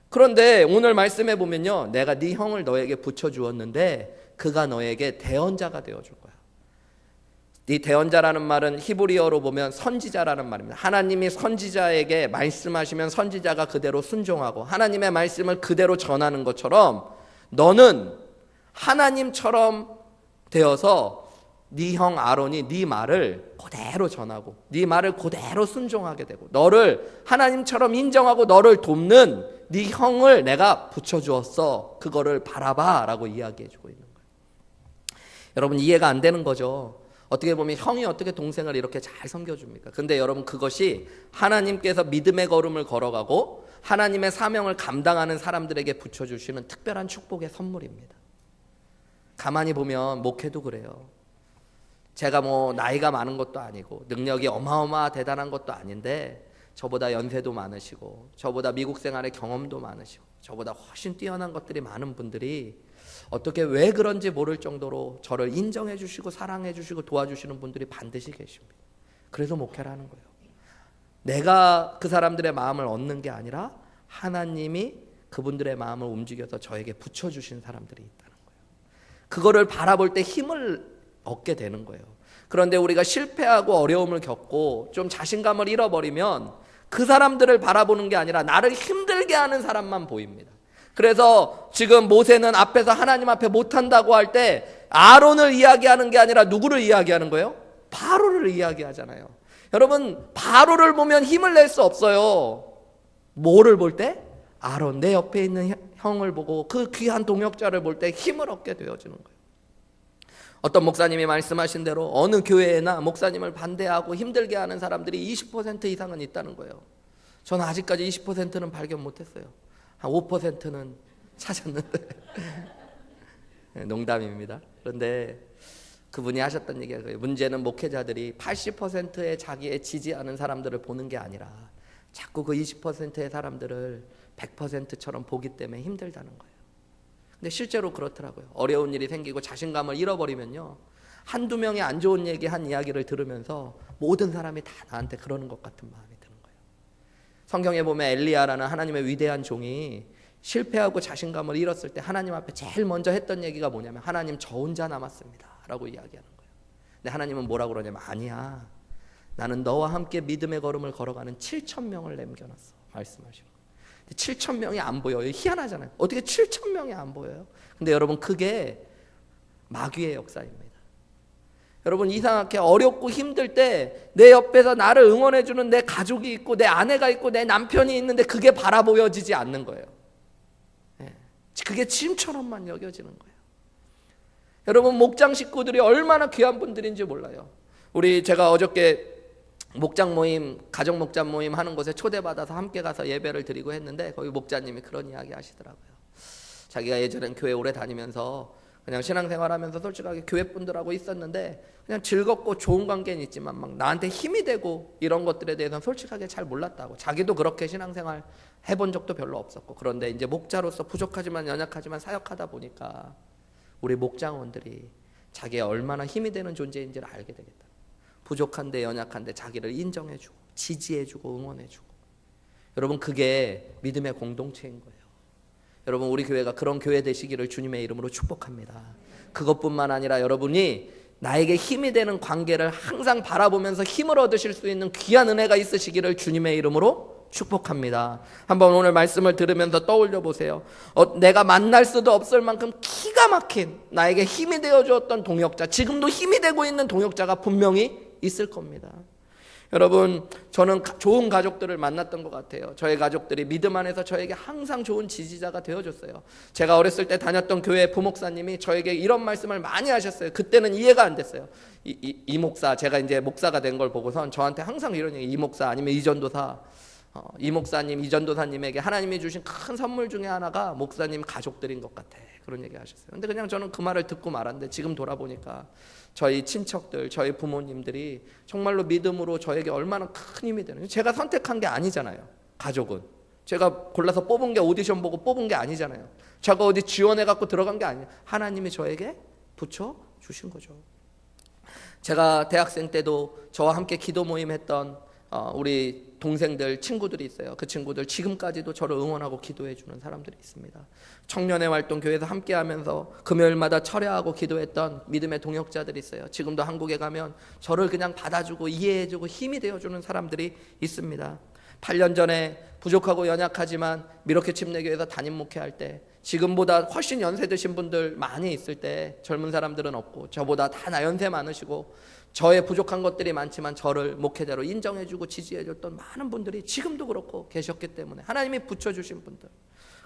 그런데 오늘 말씀해 보면요, 내가 네 형을 너에게 붙여주었는데 그가 너에게 대언자가 되어줄 거야. 이 대언자라는 말은 히브리어로 보면 선지자라는 말입니다. 하나님이 선지자에게 말씀하시면 선지자가 그대로 순종하고 하나님의 말씀을 그대로 전하는 것처럼 너는 하나님처럼 되어서 네 형 아론이 네 말을 그대로 전하고 네 말을 그대로 순종하게 되고 너를 하나님처럼 인정하고 너를 돕는 네 형을 내가 붙여주었어. 그거를 바라봐 라고 이야기해주고 있는 거예요. 여러분, 이해가 안 되는 거죠. 어떻게 보면 형이 어떻게 동생을 이렇게 잘 섬겨줍니까? 근데 여러분, 그것이 하나님께서 믿음의 걸음을 걸어가고 하나님의 사명을 감당하는 사람들에게 붙여주시는 특별한 축복의 선물입니다. 가만히 보면 목회도 그래요. 제가 뭐 나이가 많은 것도 아니고 능력이 어마어마 대단한 것도 아닌데 저보다 연세도 많으시고 저보다 미국 생활의 경험도 많으시고 저보다 훨씬 뛰어난 것들이 많은 분들이 어떻게 왜 그런지 모를 정도로 저를 인정해 주시고 사랑해 주시고 도와주시는 분들이 반드시 계십니다. 그래서 목회를 하는 거예요. 내가 그 사람들의 마음을 얻는 게 아니라 하나님이 그분들의 마음을 움직여서 저에게 붙여주신 사람들이 있다는 거예요. 그거를 바라볼 때 힘을 얻게 되는 거예요. 그런데 우리가 실패하고 어려움을 겪고 좀 자신감을 잃어버리면 그 사람들을 바라보는 게 아니라 나를 힘들게 하는 사람만 보입니다. 그래서 지금 모세는 앞에서 하나님 앞에 못한다고 할 때 아론을 이야기하는 게 아니라 누구를 이야기하는 거예요? 바로를 이야기하잖아요. 여러분, 바로를 보면 힘을 낼 수 없어요. 뭐를 볼 때? 아론, 내 옆에 있는 형을 보고 그 귀한 동역자를 볼 때 힘을 얻게 되어지는 거예요. 어떤 목사님이 말씀하신 대로 어느 교회나 목사님을 반대하고 힘들게 하는 사람들이 20% 이상은 있다는 거예요. 저는 아직까지 20%는 발견 못했어요. 한 5%는 찾았는데 농담입니다. 그런데 그분이 하셨던 얘기가 그래요. 문제는 목회자들이 80%의 자기의 지지하는 사람들을 보는 게 아니라 자꾸 그 20%의 사람들을 100%처럼 보기 때문에 힘들다는 거예요. 근데 실제로 그렇더라고요. 어려운 일이 생기고 자신감을 잃어버리면요, 한두 명이 안 좋은 얘기 한 이야기를 들으면서 모든 사람이 다 나한테 그러는 것 같은 마음이 드는 거예요. 성경에 보면 엘리야라는 하나님의 위대한 종이 실패하고 자신감을 잃었을 때 하나님 앞에 제일 먼저 했던 얘기가 뭐냐면 하나님, 저 혼자 남았습니다 라고 이야기하는 거예요. 근데 하나님은 뭐라고 그러냐면 아니야, 나는 너와 함께 믿음의 걸음을 걸어가는 7,000명을 남겨놨어 말씀하시고. 7,000명이 안 보여요. 희한하잖아요. 어떻게 7,000명이 안 보여요? 근데 여러분, 그게 마귀의 역사입니다. 여러분, 이상하게 어렵고 힘들 때 내 옆에서 나를 응원해주는 내 가족이 있고 내 아내가 있고 내 남편이 있는데 그게 바라보여지지 않는 거예요. 그게 짐처럼만 여겨지는 거예요. 여러분, 목장 식구들이 얼마나 귀한 분들인지 몰라요. 제가 어저께 목장 모임, 가정 목장 모임 하는 곳에 초대받아서 함께 가서 예배를 드리고 했는데 거기 목자님이 그런 이야기 하시더라고요. 자기가 예전엔 교회 오래 다니면서 그냥 신앙생활하면서 솔직하게 교회 분들하고 있었는데 그냥 즐겁고 좋은 관계는 있지만 막 나한테 힘이 되고 이런 것들에 대해서는 솔직하게 잘 몰랐다고. 자기도 그렇게 신앙생활 해본 적도 별로 없었고, 그런데 이제 목자로서 부족하지만 연약하지만 사역하다 보니까 우리 목장원들이 자기가 얼마나 힘이 되는 존재인지를 알게 되겠다. 부족한데 연약한데 자기를 인정해주고 지지해주고 응원해주고. 여러분, 그게 믿음의 공동체인 거예요. 여러분, 우리 교회가 그런 교회 되시기를 주님의 이름으로 축복합니다. 그것뿐만 아니라 여러분이 나에게 힘이 되는 관계를 항상 바라보면서 힘을 얻으실 수 있는 귀한 은혜가 있으시기를 주님의 이름으로 축복합니다. 한번 오늘 말씀을 들으면서 떠올려 보세요. 내가 만날 수도 없을 만큼 기가 막힌 나에게 힘이 되어주었던 동역자, 지금도 힘이 되고 있는 동역자가 분명히 있을 겁니다. 여러분, 저는 좋은 가족들을 만났던 것 같아요. 저의 가족들이 믿음 안에서 저에게 항상 좋은 지지자가 되어줬어요. 제가 어렸을 때 다녔던 교회 부목사님이 저에게 이런 말씀을 많이 하셨어요. 그때는 이해가 안 됐어요. 이 목사, 제가 이제 목사가 된 걸 보고선 저한테 항상 이런 얘기, 이 목사 아니면 이 전도사, 이 목사님, 이 전도사님에게 하나님이 주신 큰 선물 중에 하나가 목사님 가족들인 것 같아, 그런 얘기 하셨어요. 근데 그냥 저는 그 말을 듣고 말았는데 지금 돌아보니까 저희 친척들, 저희 부모님들이 정말로 믿음으로 저에게 얼마나 큰 힘이 되는, 제가 선택한 게 아니잖아요. 가족은 제가 골라서 뽑은 게, 오디션 보고 뽑은 게 아니잖아요. 제가 어디 지원해 갖고 들어간 게 아니에요. 하나님이 저에게 붙여주신 거죠. 제가 대학생 때도 저와 함께 기도 모임 했던 우리 동생들, 친구들이 있어요. 그 친구들 지금까지도 저를 응원하고 기도해 주는 사람들이 있습니다. 청년의 활동 교회에서 함께 하면서 금요일마다 철야하고 기도했던 믿음의 동역자들이 있어요. 지금도 한국에 가면 저를 그냥 받아주고 이해해주고 힘이 되어주는 사람들이 있습니다. 8년 전에 부족하고 연약하지만 미러키 침례교회에서 담임 목회할 때 지금보다 훨씬 연세 드신 분들 많이 있을 때 젊은 사람들은 없고 저보다 다 연세 많으시고 저의 부족한 것들이 많지만 저를 목회자로 인정해주고 지지해줬던 많은 분들이 지금도 그렇고 계셨기 때문에 하나님이 붙여주신 분들,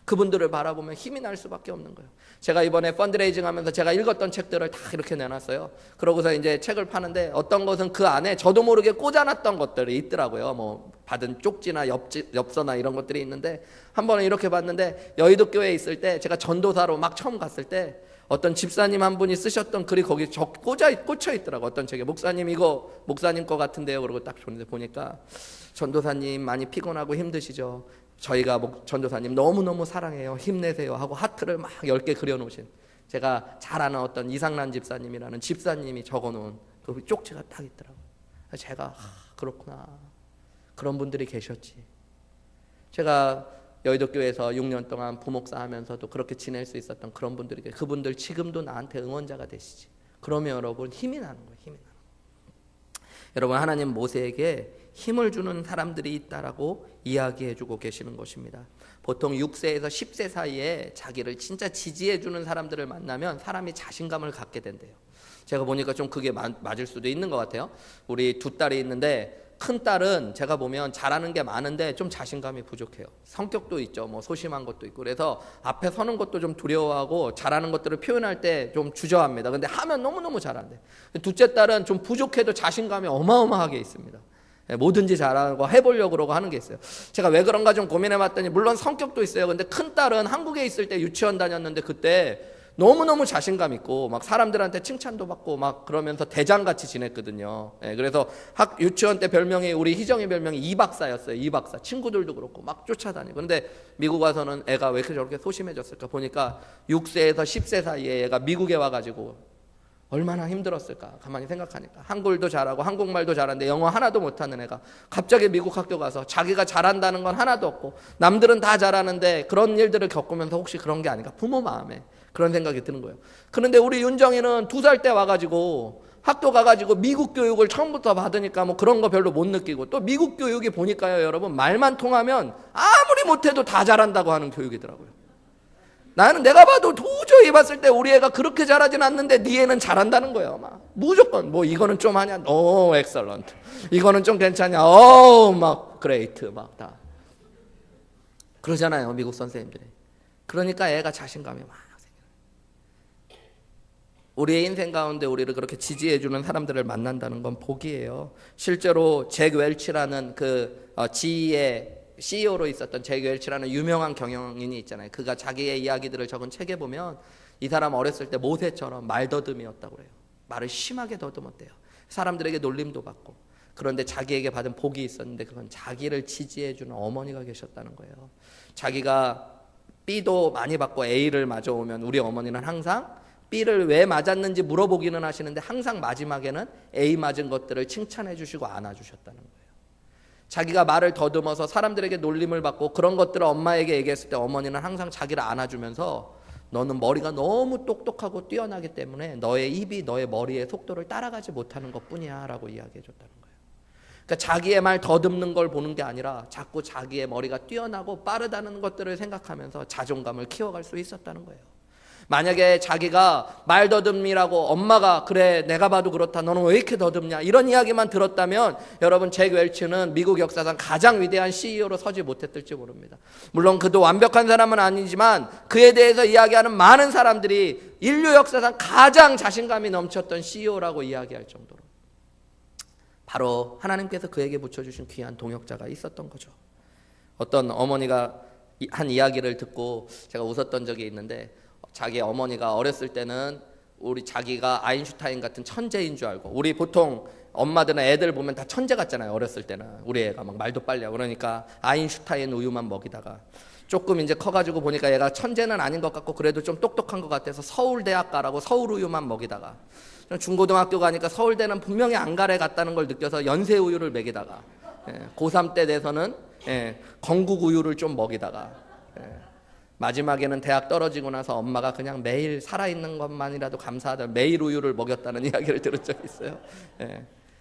그분들을 바라보면 힘이 날 수밖에 없는 거예요. 제가 이번에 펀드레이징 하면서 제가 읽었던 책들을 다 이렇게 내놨어요. 그러고서 이제 책을 파는데 어떤 것은 그 안에 저도 모르게 꽂아놨던 것들이 있더라고요. 뭐 받은 쪽지나 엽서나 이런 것들이 있는데 한 번은 이렇게 봤는데 여의도 교회에 있을 때 제가 전도사로 막 처음 갔을 때 어떤 집사님 한 분이 쓰셨던 글이 거기 꽂혀 있더라고. 어떤 책에 목사님 이거 목사님 거 같은데요. 그러고 딱 보니까 전도사님 많이 피곤하고 힘드시죠. 저희가 전도사님 너무너무 사랑해요. 힘내세요 하고 하트를 막 10개 그려놓으신, 제가 잘 아는 어떤 이상란 집사님이라는 집사님이 적어놓은 그 쪽지가 딱 있더라고요. 제가 그렇구나, 그런 분들이 계셨지. 제가 여의도 교회에서 6년 동안 부목사 하면서도 그렇게 지낼 수 있었던 그런 분들이, 그분들 지금도 나한테 응원자가 되시지. 그러면 여러분 힘이 나는 거예요. 힘이 나는 거예요. 여러분, 하나님 모세에게 힘을 주는 사람들이 있다라고 이야기해주고 계시는 것입니다. 보통 6세에서 10세 사이에 자기를 진짜 지지해주는 사람들을 만나면 사람이 자신감을 갖게 된대요. 제가 보니까 좀 그게 맞을 수도 있는 것 같아요. 우리 두 딸이 있는데 큰 딸은 제가 보면 잘하는 게 많은데 좀 자신감이 부족해요. 성격도 있죠. 뭐 소심한 것도 있고. 그래서 앞에 서는 것도 좀 두려워하고 잘하는 것들을 표현할 때 좀 주저합니다. 근데 하면 너무너무 잘한대. 둘째 딸은 좀 부족해도 자신감이 어마어마하게 있습니다. 뭐든지 잘하고 해보려고 그러고 하는 게 있어요. 제가 왜 그런가 좀 고민해봤더니 물론 성격도 있어요. 근데 큰 딸은 한국에 있을 때 유치원 다녔는데 그때 너무너무 자신감 있고 막 사람들한테 칭찬도 받고 막 그러면서 대장같이 지냈거든요. 그래서 유치원 때 별명이, 우리 희정이 별명이 이박사였어요. 이박사. 친구들도 그렇고 막 쫓아다니고. 근데 미국 와서는 애가 왜 이렇게 저렇게 소심해졌을까 보니까 6세에서 10세 사이에 애가 미국에 와가지고 얼마나 힘들었을까 가만히 생각하니까, 한글도 잘하고 한국말도 잘하는데 영어 하나도 못하는 애가 갑자기 미국 학교 가서 자기가 잘한다는 건 하나도 없고 남들은 다 잘하는데 그런 일들을 겪으면서 혹시 그런 게 아닌가, 부모 마음에 그런 생각이 드는 거예요. 그런데 우리 윤정이는 2살 때 와가지고 학교 가가지고 미국 교육을 처음부터 받으니까 뭐 그런 거 별로 못 느끼고, 또 미국 교육이 보니까요 여러분, 말만 통하면 아무리 못해도 다 잘한다고 하는 교육이더라고요. 내가 봐도 도저히 봤을 때 우리 애가 그렇게 잘하진 않는데 네 애는 잘한다는 거예요. 막 무조건 뭐 이거는 좀 하냐, 오 엑설런트, 이거는 좀 괜찮냐, 막 그레이트, 막 다 그러잖아요 미국 선생님들이. 그러니까 애가 자신감이 막 생겨요. 우리의 인생 가운데 우리를 그렇게 지지해주는 사람들을 만난다는 건 복이에요. 실제로 잭 웰치라는 그 지혜의 CEO로 있었던 잭 웰치라는 유명한 경영인이 있잖아요. 그가 자기의 이야기들을 적은 책에 보면 이 사람 어렸을 때 모세처럼 말더듬이었다고 그래요. 말을 심하게 더듬었대요. 사람들에게 놀림도 받고. 그런데 자기에게 받은 복이 있었는데 그건 자기를 지지해주는 어머니가 계셨다는 거예요. 자기가 B도 많이 받고 A를 맞아오면 우리 어머니는 항상 B를 왜 맞았는지 물어보기는 하시는데 항상 마지막에는 A 맞은 것들을 칭찬해 주시고 안아주셨다는 거예요. 자기가 말을 더듬어서 사람들에게 놀림을 받고 그런 것들을 엄마에게 얘기했을 때 어머니는 항상 자기를 안아주면서 너는 머리가 너무 똑똑하고 뛰어나기 때문에 너의 입이 너의 머리의 속도를 따라가지 못하는 것뿐이야 라고 이야기해 줬다는 거예요. 그러니까 자기의 말 더듬는 걸 보는 게 아니라 자꾸 자기의 머리가 뛰어나고 빠르다는 것들을 생각하면서 자존감을 키워갈 수 있었다는 거예요. 만약에 자기가 말 더듬이라고 엄마가 그래 내가 봐도 그렇다 너는 왜 이렇게 더듬냐 이런 이야기만 들었다면 여러분 잭 웰치는 미국 역사상 가장 위대한 CEO로 서지 못했을지 모릅니다. 물론 그도 완벽한 사람은 아니지만 그에 대해서 이야기하는 많은 사람들이 인류 역사상 가장 자신감이 넘쳤던 CEO라고 이야기할 정도로 바로 하나님께서 그에게 붙여주신 귀한 동역자가 있었던 거죠. 어떤 어머니가 한 이야기를 듣고 제가 웃었던 적이 있는데 자기 어머니가 어렸을 때는 우리 자기가 아인슈타인 같은 천재인 줄 알고 우리 보통 엄마들은 애들 보면 다 천재 같잖아요. 어렸을 때는 우리 애가 막 말도 빨리 하고 그러니까 아인슈타인 우유만 먹이다가 조금 이제 커가지고 보니까 얘가 천재는 아닌 것 같고 그래도 좀 똑똑한 것 같아서 서울대학 가라고 서울 우유만 먹이다가 중고등학교 가니까 서울대는 분명히 안 가래 갔다는 걸 느껴서 연세 우유를 먹이다가 고3 때 돼서는 건국 우유를 좀 먹이다가 마지막에는 대학 떨어지고 나서 엄마가 그냥 매일 살아있는 것만이라도 감사하다 매일 우유를 먹였다는 이야기를 들은 적이 있어요.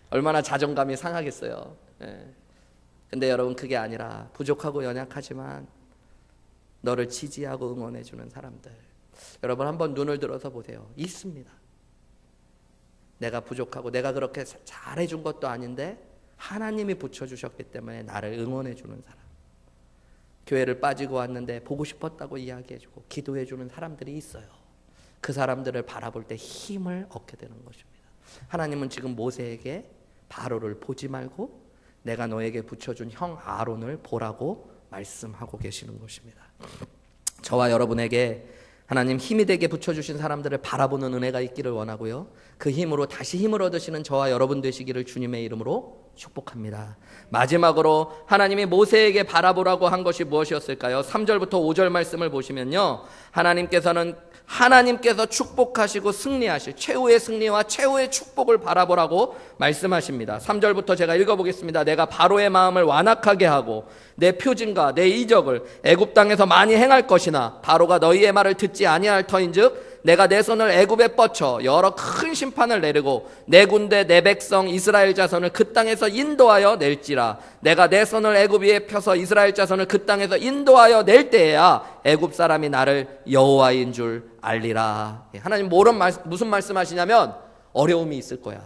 얼마나 자존감이 상하겠어요. 근데 여러분 그게 아니라 부족하고 연약하지만 너를 지지하고 응원해주는 사람들 여러분 한번 눈을 들어서 보세요. 있습니다. 내가 부족하고 내가 그렇게 잘해준 것도 아닌데 하나님이 붙여주셨기 때문에 나를 응원해주는 사람 교회를 빠지고 왔는데 보고 싶었다고 이야기해주고 기도해주는 사람들이 있어요. 그 사람들을 바라볼 때 힘을 얻게 되는 것입니다. 하나님은 지금 모세에게 바로를 보지 말고 내가 너에게 붙여준 형 아론을 보라고 말씀하고 계시는 것입니다. 저와 여러분에게 하나님 힘이 되게 붙여주신 사람들을 바라보는 은혜가 있기를 원하고요. 그 힘으로 다시 힘을 얻으시는 저와 여러분 되시기를 주님의 이름으로 축복합니다. 마지막으로 하나님이 모세에게 바라보라고 한 것이 무엇이었을까요? 3절부터 5절 말씀을 보시면요. 하나님께서 축복하시고 승리하실 최후의 승리와 최후의 축복을 바라보라고 말씀하십니다. 3절부터 제가 읽어보겠습니다. 내가 바로의 마음을 완악하게 하고 내 표징과 내 이적을 애굽 땅에서 많이 행할 것이나 바로가 너희의 말을 듣지 아니할 터인즉 내가 내 손을 애굽에 뻗쳐 여러 큰 심판을 내리고 내 군대 내 백성 이스라엘 자손을 그 땅에서 인도하여 낼지라. 내가 내 손을 애굽 위에 펴서 이스라엘 자손을 그 땅에서 인도하여 낼 때에야 애굽 사람이 나를 여호와인 줄 알리라. 하나님 무슨 말씀하시냐면 어려움이 있을 거야.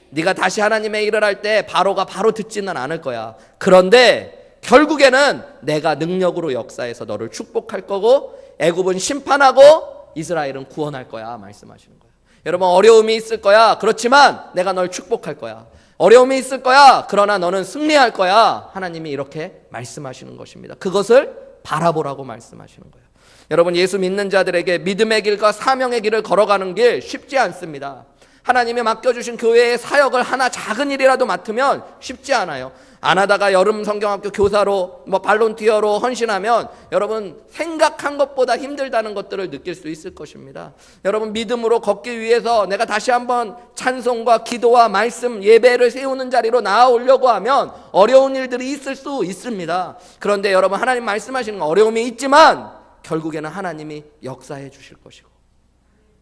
네가 다시 하나님의 일을 할 때 바로가 바로 듣지는 않을 거야. 그런데 결국에는 내가 능력으로 역사해서 너를 축복할 거고 애굽은 심판하고 이스라엘은 구원할 거야 말씀하시는 거예요. 여러분 어려움이 있을 거야. 그렇지만 내가 널 축복할 거야. 어려움이 있을 거야. 그러나 너는 승리할 거야. 하나님이 이렇게 말씀하시는 것입니다. 그것을 바라보라고 말씀하시는 거예요. 여러분 예수 믿는 자들에게 믿음의 길과 사명의 길을 걸어가는 길 쉽지 않습니다. 하나님이 맡겨주신 교회의 사역을 하나 작은 일이라도 맡으면 쉽지 않아요. 안 하다가 여름 성경학교 교사로 발론티어로 헌신하면 여러분 생각한 것보다 힘들다는 것들을 느낄 수 있을 것입니다. 여러분 믿음으로 걷기 위해서 내가 다시 한번 찬송과 기도와 말씀 예배를 세우는 자리로 나아오려고 하면 어려운 일들이 있을 수 있습니다. 그런데 여러분 하나님 말씀하시는 건 어려움이 있지만 결국에는 하나님이 역사해 주실 것이고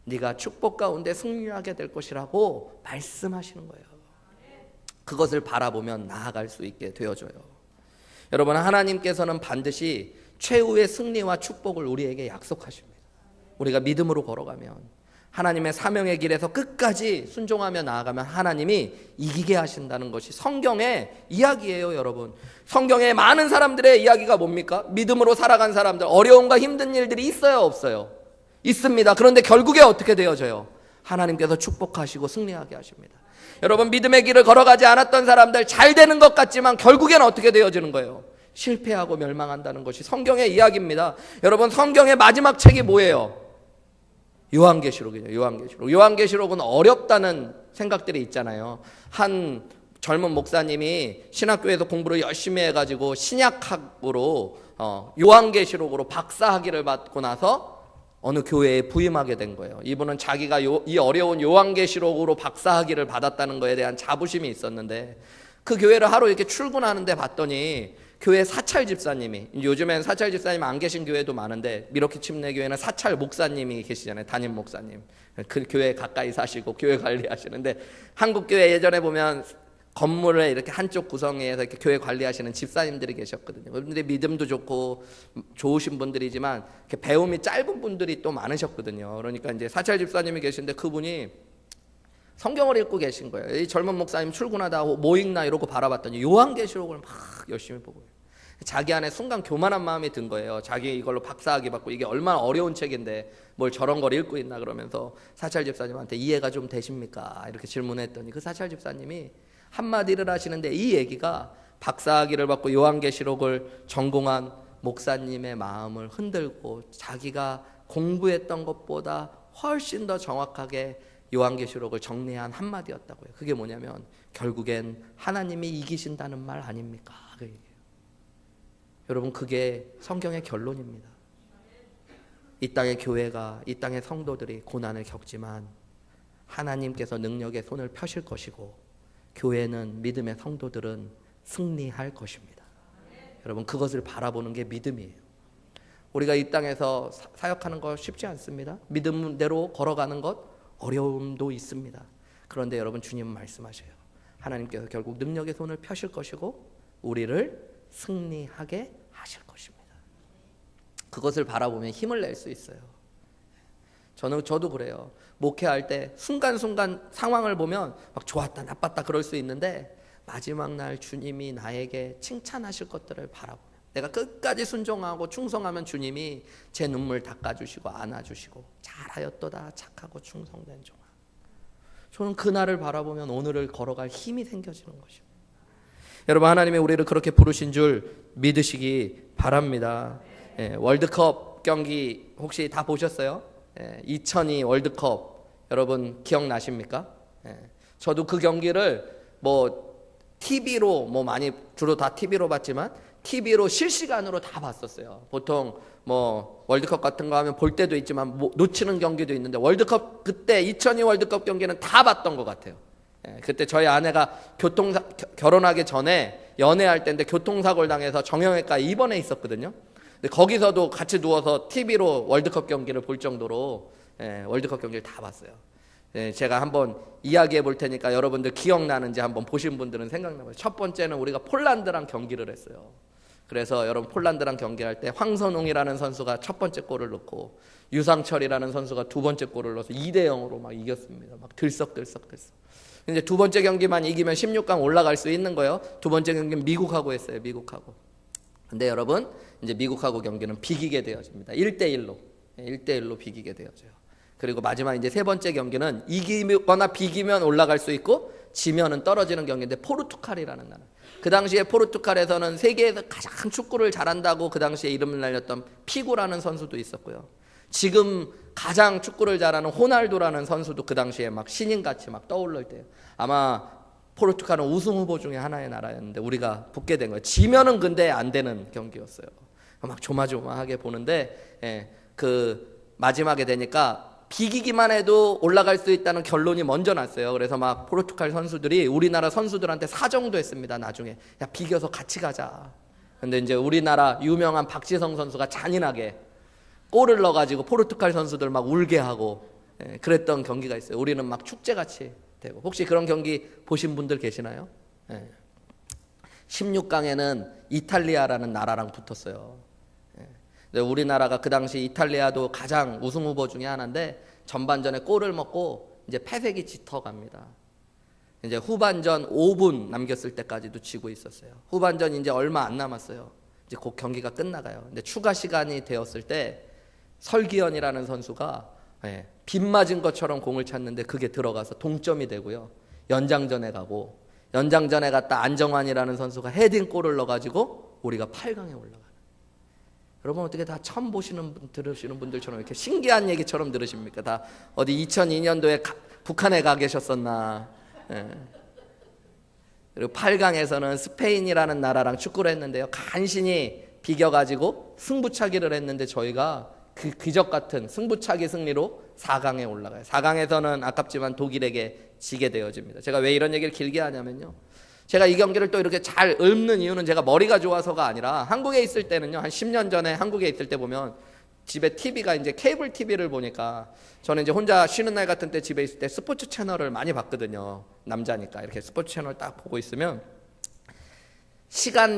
네가 축복 가운데 승리하게 될 것이라고 말씀하시는 거예요. 그것을 바라보면 나아갈 수 있게 되어져요. 여러분 하나님께서는 반드시 최후의 승리와 축복을 우리에게 약속하십니다. 우리가 믿음으로 걸어가면 하나님의 사명의 길에서 끝까지 순종하며 나아가면 하나님이 이기게 하신다는 것이 성경의 이야기예요. 여러분 성경에 많은 사람들의 이야기가 뭡니까? 믿음으로 살아간 사람들 어려움과 힘든 일들이 있어요 없어요? 있습니다. 그런데 결국에 어떻게 되어져요? 하나님께서 축복하시고 승리하게 하십니다. 여러분 믿음의 길을 걸어가지 않았던 사람들 잘 되는 것 같지만 결국에는 어떻게 되어지는 거예요? 실패하고 멸망한다는 것이 성경의 이야기입니다. 여러분 성경의 마지막 책이 뭐예요? 요한계시록이죠. 요한계시록은 어렵다는 생각들이 있잖아요. 한 젊은 목사님이 신학교에서 공부를 열심히 해가지고 신약학으로 요한계시록으로 박사학위를 받고 나서 어느 교회에 부임하게 된 거예요. 이분은 자기가 이 어려운 요한계시록으로 박사학위를 받았다는 것에 대한 자부심이 있었는데 그 교회를 하루 이렇게 출근하는데 봤더니 교회 사찰 집사님이, 요즘엔 사찰 집사님 안 계신 교회도 많은데 미러키 침례교회는 사찰 목사님이 계시잖아요. 담임 목사님. 그 교회 가까이 사시고 교회 관리하시는데 한국 교회 예전에 보면 건물의 이렇게 한쪽 구성에서 이렇게 교회 관리하시는 집사님들이 계셨거든요. 그런데 믿음도 좋고 좋으신 분들이지만 이렇게 배움이 짧은 분들이 또 많으셨거든요. 그러니까 이제 사찰 집사님이 계신데 그분이 성경을 읽고 계신 거예요. 이 젊은 목사님 출근하다 뭐 읽나 이러고 바라봤더니 요한계시록을 막 열심히 보고 자기 안에 순간 교만한 마음이 든 거예요. 자기 이걸로 박사학위 받고 이게 얼마나 어려운 책인데 뭘 저런 걸 읽고 있나 그러면서 사찰 집사님한테 이해가 좀 되십니까? 이렇게 질문했더니 그 사찰 집사님이 한마디를 하시는데 이 얘기가 박사학위를 받고 요한계시록을 전공한 목사님의 마음을 흔들고 자기가 공부했던 것보다 훨씬 더 정확하게 요한계시록을 정리한 한마디였다고요. 그게 뭐냐면 결국엔 하나님이 이기신다는 말 아닙니까? 그 얘기예요. 여러분 그게 성경의 결론입니다. 이 땅의 교회가 이 땅의 성도들이 고난을 겪지만 하나님께서 능력의 손을 펴실 것이고 교회는 믿음의 성도들은 승리할 것입니다. 여러분 그것을 바라보는 게 믿음이에요. 우리가 이 땅에서 사역하는 거 쉽지 않습니다. 믿음대로 걸어가는 것 어려움도 있습니다. 그런데 여러분 주님은 말씀하셔요. 하나님께서 결국 능력의 손을 펴실 것이고 우리를 승리하게 하실 것입니다. 그것을 바라보면 힘을 낼 수 있어요. 저도 그래요. 목회할 때 순간순간 상황을 보면 막 좋았다 나빴다 그럴 수 있는데 마지막 날 주님이 나에게 칭찬하실 것들을 바라보면 내가 끝까지 순종하고 충성하면 주님이 제 눈물 닦아주시고 안아주시고 잘하였도다 착하고 충성된 종아. 저는 그날을 바라보면 오늘을 걸어갈 힘이 생겨지는 것입니다. 여러분 하나님이 우리를 그렇게 부르신 줄 믿으시기 바랍니다. 월드컵 경기 혹시 다 보셨어요? 2002 월드컵 여러분 기억나십니까? 저도 그 경기를 TV로 많이 주로 다 TV로 봤지만 TV로 실시간으로 다 봤었어요. 보통 월드컵 같은 거 하면 볼 때도 있지만 놓치는 경기도 있는데 월드컵 그때 2002 월드컵 경기는 다 봤던 것 같아요. 그때 저희 아내가 결혼하기 전에 연애할 때인데 교통사고를 당해서 정형외과에 입원해 있었거든요. 근데 거기서도 같이 누워서 TV로 월드컵 경기를 볼 정도로 월드컵 경기를 다 봤어요. 제가 한번 이야기해 볼 테니까 여러분들 기억나는지 한번 보신 분들은 생각나봐요. 첫 번째는 우리가 폴란드랑 경기를 했어요. 그래서 여러분 폴란드랑 경기할 때 황선웅이라는 선수가 첫 번째 골을 넣고 유상철이라는 선수가 두 번째 골을 넣어서 2대0으로 막 이겼습니다. 막 들썩들썩. 근데 두 번째 경기만 이기면 16강 올라갈 수 있는 거예요. 두 번째 경기는 미국하고 했어요. 미국하고. 근데 여러분 이제 미국하고 경기는 비기게 되어집니다. 1대1로 비기게 되어져요. 그리고 마지막 이제 세 번째 경기는 이기거나 비기면 올라갈 수 있고 지면은 떨어지는 경기인데 포르투갈이라는 나라. 그 당시에 포르투갈에서는 세계에서 가장 축구를 잘한다고 그 당시에 이름을 날렸던 피구라는 선수도 있었고요. 지금 가장 축구를 잘하는 호날두라는 선수도 그 당시에 막 신인같이 막 떠오를 때요. 아마 포르투갈은 우승 후보 중에 하나의 나라였는데 우리가 붙게 된 거예요. 지면은 근데 안 되는 경기였어요. 막 조마조마하게 보는데 그 마지막에 되니까 비기기만 해도 올라갈 수 있다는 결론이 먼저 났어요. 그래서 막 포르투갈 선수들이 우리나라 선수들한테 사정도 했습니다. 나중에 야 비겨서 같이 가자. 근데 이제 우리나라 유명한 박지성 선수가 잔인하게 골을 넣어가지고 포르투갈 선수들 막 울게 하고 그랬던 경기가 있어요. 우리는 막 축제같이 되고. 혹시 그런 경기 보신 분들 계시나요? 16강에는 이탈리아라는 나라랑 붙었어요. 우리나라가 그 당시 이탈리아도 가장 우승 후보 중에 하나인데 전반전에 골을 먹고 이제 패색이 짙어갑니다. 이제 후반전 5분 남겼을 때까지도 지고 있었어요. 후반전 이제 얼마 안 남았어요. 이제 곧 경기가 끝나가요. 근데 추가 시간이 되었을 때 설기현이라는 선수가 빗 맞은 것처럼 공을 찼는데 그게 들어가서 동점이 되고요. 연장전에 가고 연장전에 갔다 안정환이라는 선수가 헤딩골을 넣어가지고 우리가 8강에 올라가요. 여러분 어떻게 다 처음 들으시는 분들처럼 이렇게 신기한 얘기처럼 들으십니까? 다 어디 2002년도에 북한에 가 계셨었나? 그리고 8강에서는 스페인이라는 나라랑 축구를 했는데요. 간신히 비겨가지고 승부차기를 했는데 저희가 그 기적 같은 승부차기 승리로 4강에 올라가요. 4강에서는 아깝지만 독일에게 지게 되어집니다. 제가 왜 이런 얘기를 길게 하냐면요. 제가 이 경기를 또 이렇게 잘 읊는 이유는 제가 머리가 좋아서가 아니라 한국에 있을 때는요. 한 10년 전에 한국에 있을 때 보면 집에 TV가 이제 케이블 TV를 보니까 저는 이제 혼자 쉬는 날 같은 때 집에 있을 때 스포츠 채널을 많이 봤거든요. 남자니까 이렇게 스포츠 채널 딱 보고 있으면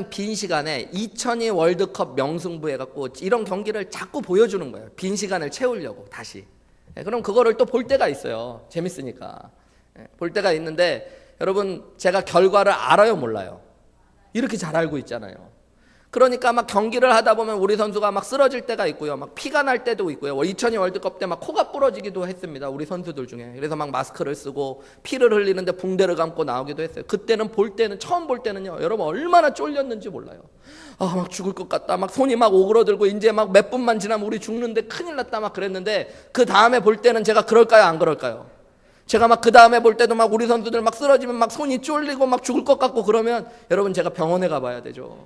빈 시간에 2002 월드컵 명승부 해갖고 이런 경기를 자꾸 보여주는 거예요. 빈 시간을 채우려고 다시. 그럼 그거를 또 볼 때가 있어요. 재밌으니까. 볼 때가 있는데 여러분 제가 결과를 알아요 몰라요? 이렇게 잘 알고 있잖아요. 그러니까 막 경기를 하다 보면 우리 선수가 막 쓰러질 때가 있고요. 막 피가 날 때도 있고요. 2002 월드컵 때 막 코가 부러지기도 했습니다. 우리 선수들 중에. 그래서 막 마스크를 쓰고 피를 흘리는데 붕대를 감고 나오기도 했어요. 그때는 처음 볼 때는요. 여러분 얼마나 쫄렸는지 몰라요. 막 죽을 것 같다. 막 손이 막 오그러들고 이제 막 몇 분만 지나면 우리 죽는데 큰일 났다 막 그랬는데 그 다음에 볼 때는 제가 그럴까요? 안 그럴까요? 제가 막 그 다음에 볼 때도 막 우리 선수들 막 쓰러지면 막 손이 쫄리고 막 죽을 것 같고 그러면 여러분 제가 병원에 가봐야 되죠.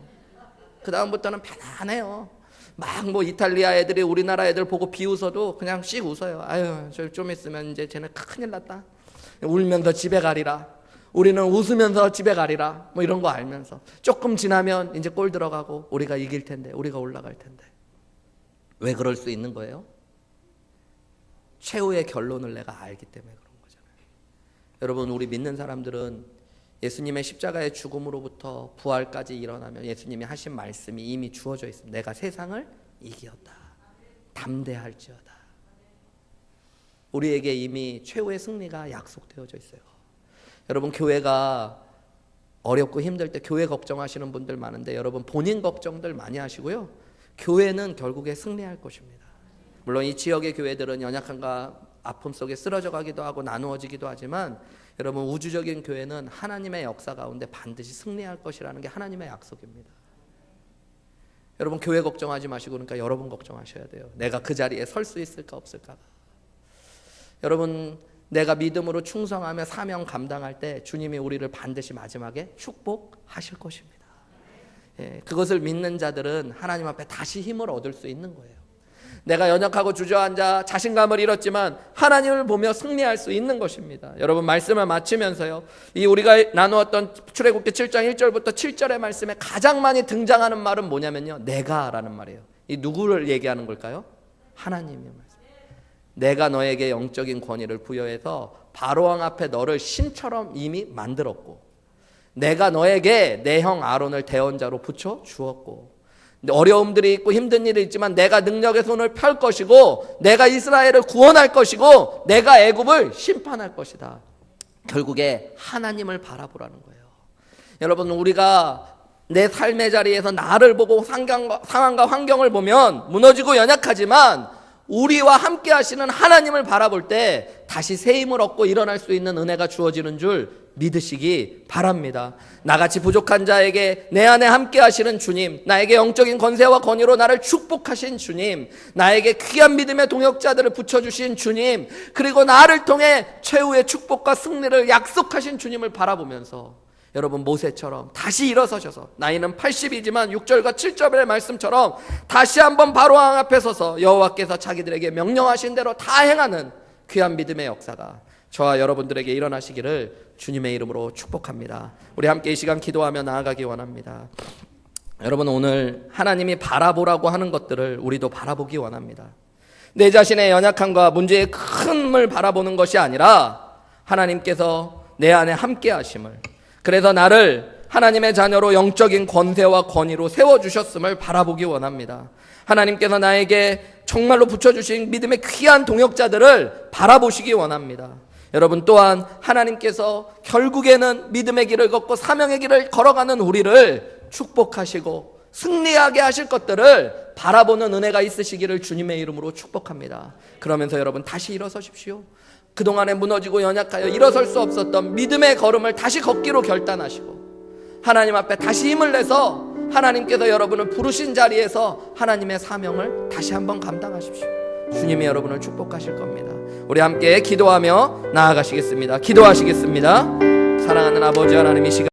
그 다음부터는 편안해요. 막 뭐 이탈리아 애들이 우리나라 애들 보고 비웃어도 그냥 씩 웃어요. 아유, 저 좀 있으면 이제 쟤는 큰일 났다. 울면서 집에 가리라. 우리는 웃으면서 집에 가리라. 뭐 이런 거 알면서 조금 지나면 이제 골 들어가고 우리가 이길 텐데, 우리가 올라갈 텐데. 왜 그럴 수 있는 거예요? 최후의 결론을 내가 알기 때문에 그런 거잖아요. 여러분, 우리 믿는 사람들은 예수님의 십자가의 죽음으로부터 부활까지 일어나면 예수님이 하신 말씀이 이미 주어져 있습니다. 내가 세상을 이기었다. 담대할지어다. 우리에게 이미 최후의 승리가 약속되어져 있어요. 여러분, 교회가 어렵고 힘들 때 교회 걱정하시는 분들 많은데 여러분 본인 걱정들 많이 하시고요. 교회는 결국에 승리할 것입니다. 물론 이 지역의 교회들은 연약함과 아픔 속에 쓰러져 가기도 하고 나누어지기도 하지만 여러분 우주적인 교회는 하나님의 역사 가운데 반드시 승리할 것이라는 게 하나님의 약속입니다. 여러분 교회 걱정하지 마시고 그러니까 여러분 걱정하셔야 돼요. 내가 그 자리에 설 수 있을까 없을까. 여러분 내가 믿음으로 충성하며 사명 감당할 때 주님이 우리를 반드시 마지막에 축복하실 것입니다. 그것을 믿는 자들은 하나님 앞에 다시 힘을 얻을 수 있는 거예요. 내가 연약하고 주저앉아 자신감을 잃었지만 하나님을 보며 승리할 수 있는 것입니다. 여러분 말씀을 마치면서요. 이 우리가 나누었던 출애굽기 7장 1절부터 7절의 말씀에 가장 많이 등장하는 말은 뭐냐면요. 내가라는 말이에요. 이 누구를 얘기하는 걸까요? 하나님의 말씀. 내가 너에게 영적인 권위를 부여해서 바로왕 앞에 너를 신처럼 이미 만들었고 내가 너에게 내 형 아론을 대언자로 붙여 주었고 어려움들이 있고 힘든 일이 있지만 내가 능력의 손을 펼 것이고 내가 이스라엘을 구원할 것이고 내가 애굽을 심판할 것이다. 결국에 하나님을 바라보라는 거예요. 여러분 우리가 내 삶의 자리에서 나를 보고 상황과 환경을 보면 무너지고 연약하지만 우리와 함께 하시는 하나님을 바라볼 때 다시 새 힘을 얻고 일어날 수 있는 은혜가 주어지는 줄 믿으시기 바랍니다. 나같이 부족한 자에게 내 안에 함께 하시는 주님, 나에게 영적인 권세와 권위로 나를 축복하신 주님, 나에게 귀한 믿음의 동역자들을 붙여주신 주님, 그리고 나를 통해 최후의 축복과 승리를 약속하신 주님을 바라보면서 여러분 모세처럼 다시 일어서셔서 나이는 80이지만 6절과 7절의 말씀처럼 다시 한번 바로왕 앞에 서서 여호와께서 자기들에게 명령하신 대로 다 행하는 귀한 믿음의 역사가 저와 여러분들에게 일어나시기를 주님의 이름으로 축복합니다. 우리 함께 이 시간 기도하며 나아가기 원합니다. 여러분 오늘 하나님이 바라보라고 하는 것들을 우리도 바라보기 원합니다. 내 자신의 연약함과 문제의 큰을 바라보는 것이 아니라 하나님께서 내 안에 함께 하심을, 그래서 나를 하나님의 자녀로 영적인 권세와 권위로 세워주셨음을 바라보기 원합니다. 하나님께서 나에게 정말로 붙여주신 믿음의 귀한 동역자들을 바라보시기 원합니다. 여러분 또한 하나님께서 결국에는 믿음의 길을 걷고 사명의 길을 걸어가는 우리를 축복하시고 승리하게 하실 것들을 바라보는 은혜가 있으시기를 주님의 이름으로 축복합니다. 그러면서 여러분 다시 일어서십시오. 그동안에 무너지고 연약하여 일어설 수 없었던 믿음의 걸음을 다시 걷기로 결단하시고 하나님 앞에 다시 힘을 내서 하나님께서 여러분을 부르신 자리에서 하나님의 사명을 다시 한번 감당하십시오. 주님이 여러분을 축복하실 겁니다. 우리 함께 기도하며 나아가시겠습니다. 기도하시겠습니다. 사랑하는 아버지 하나님, 이 시간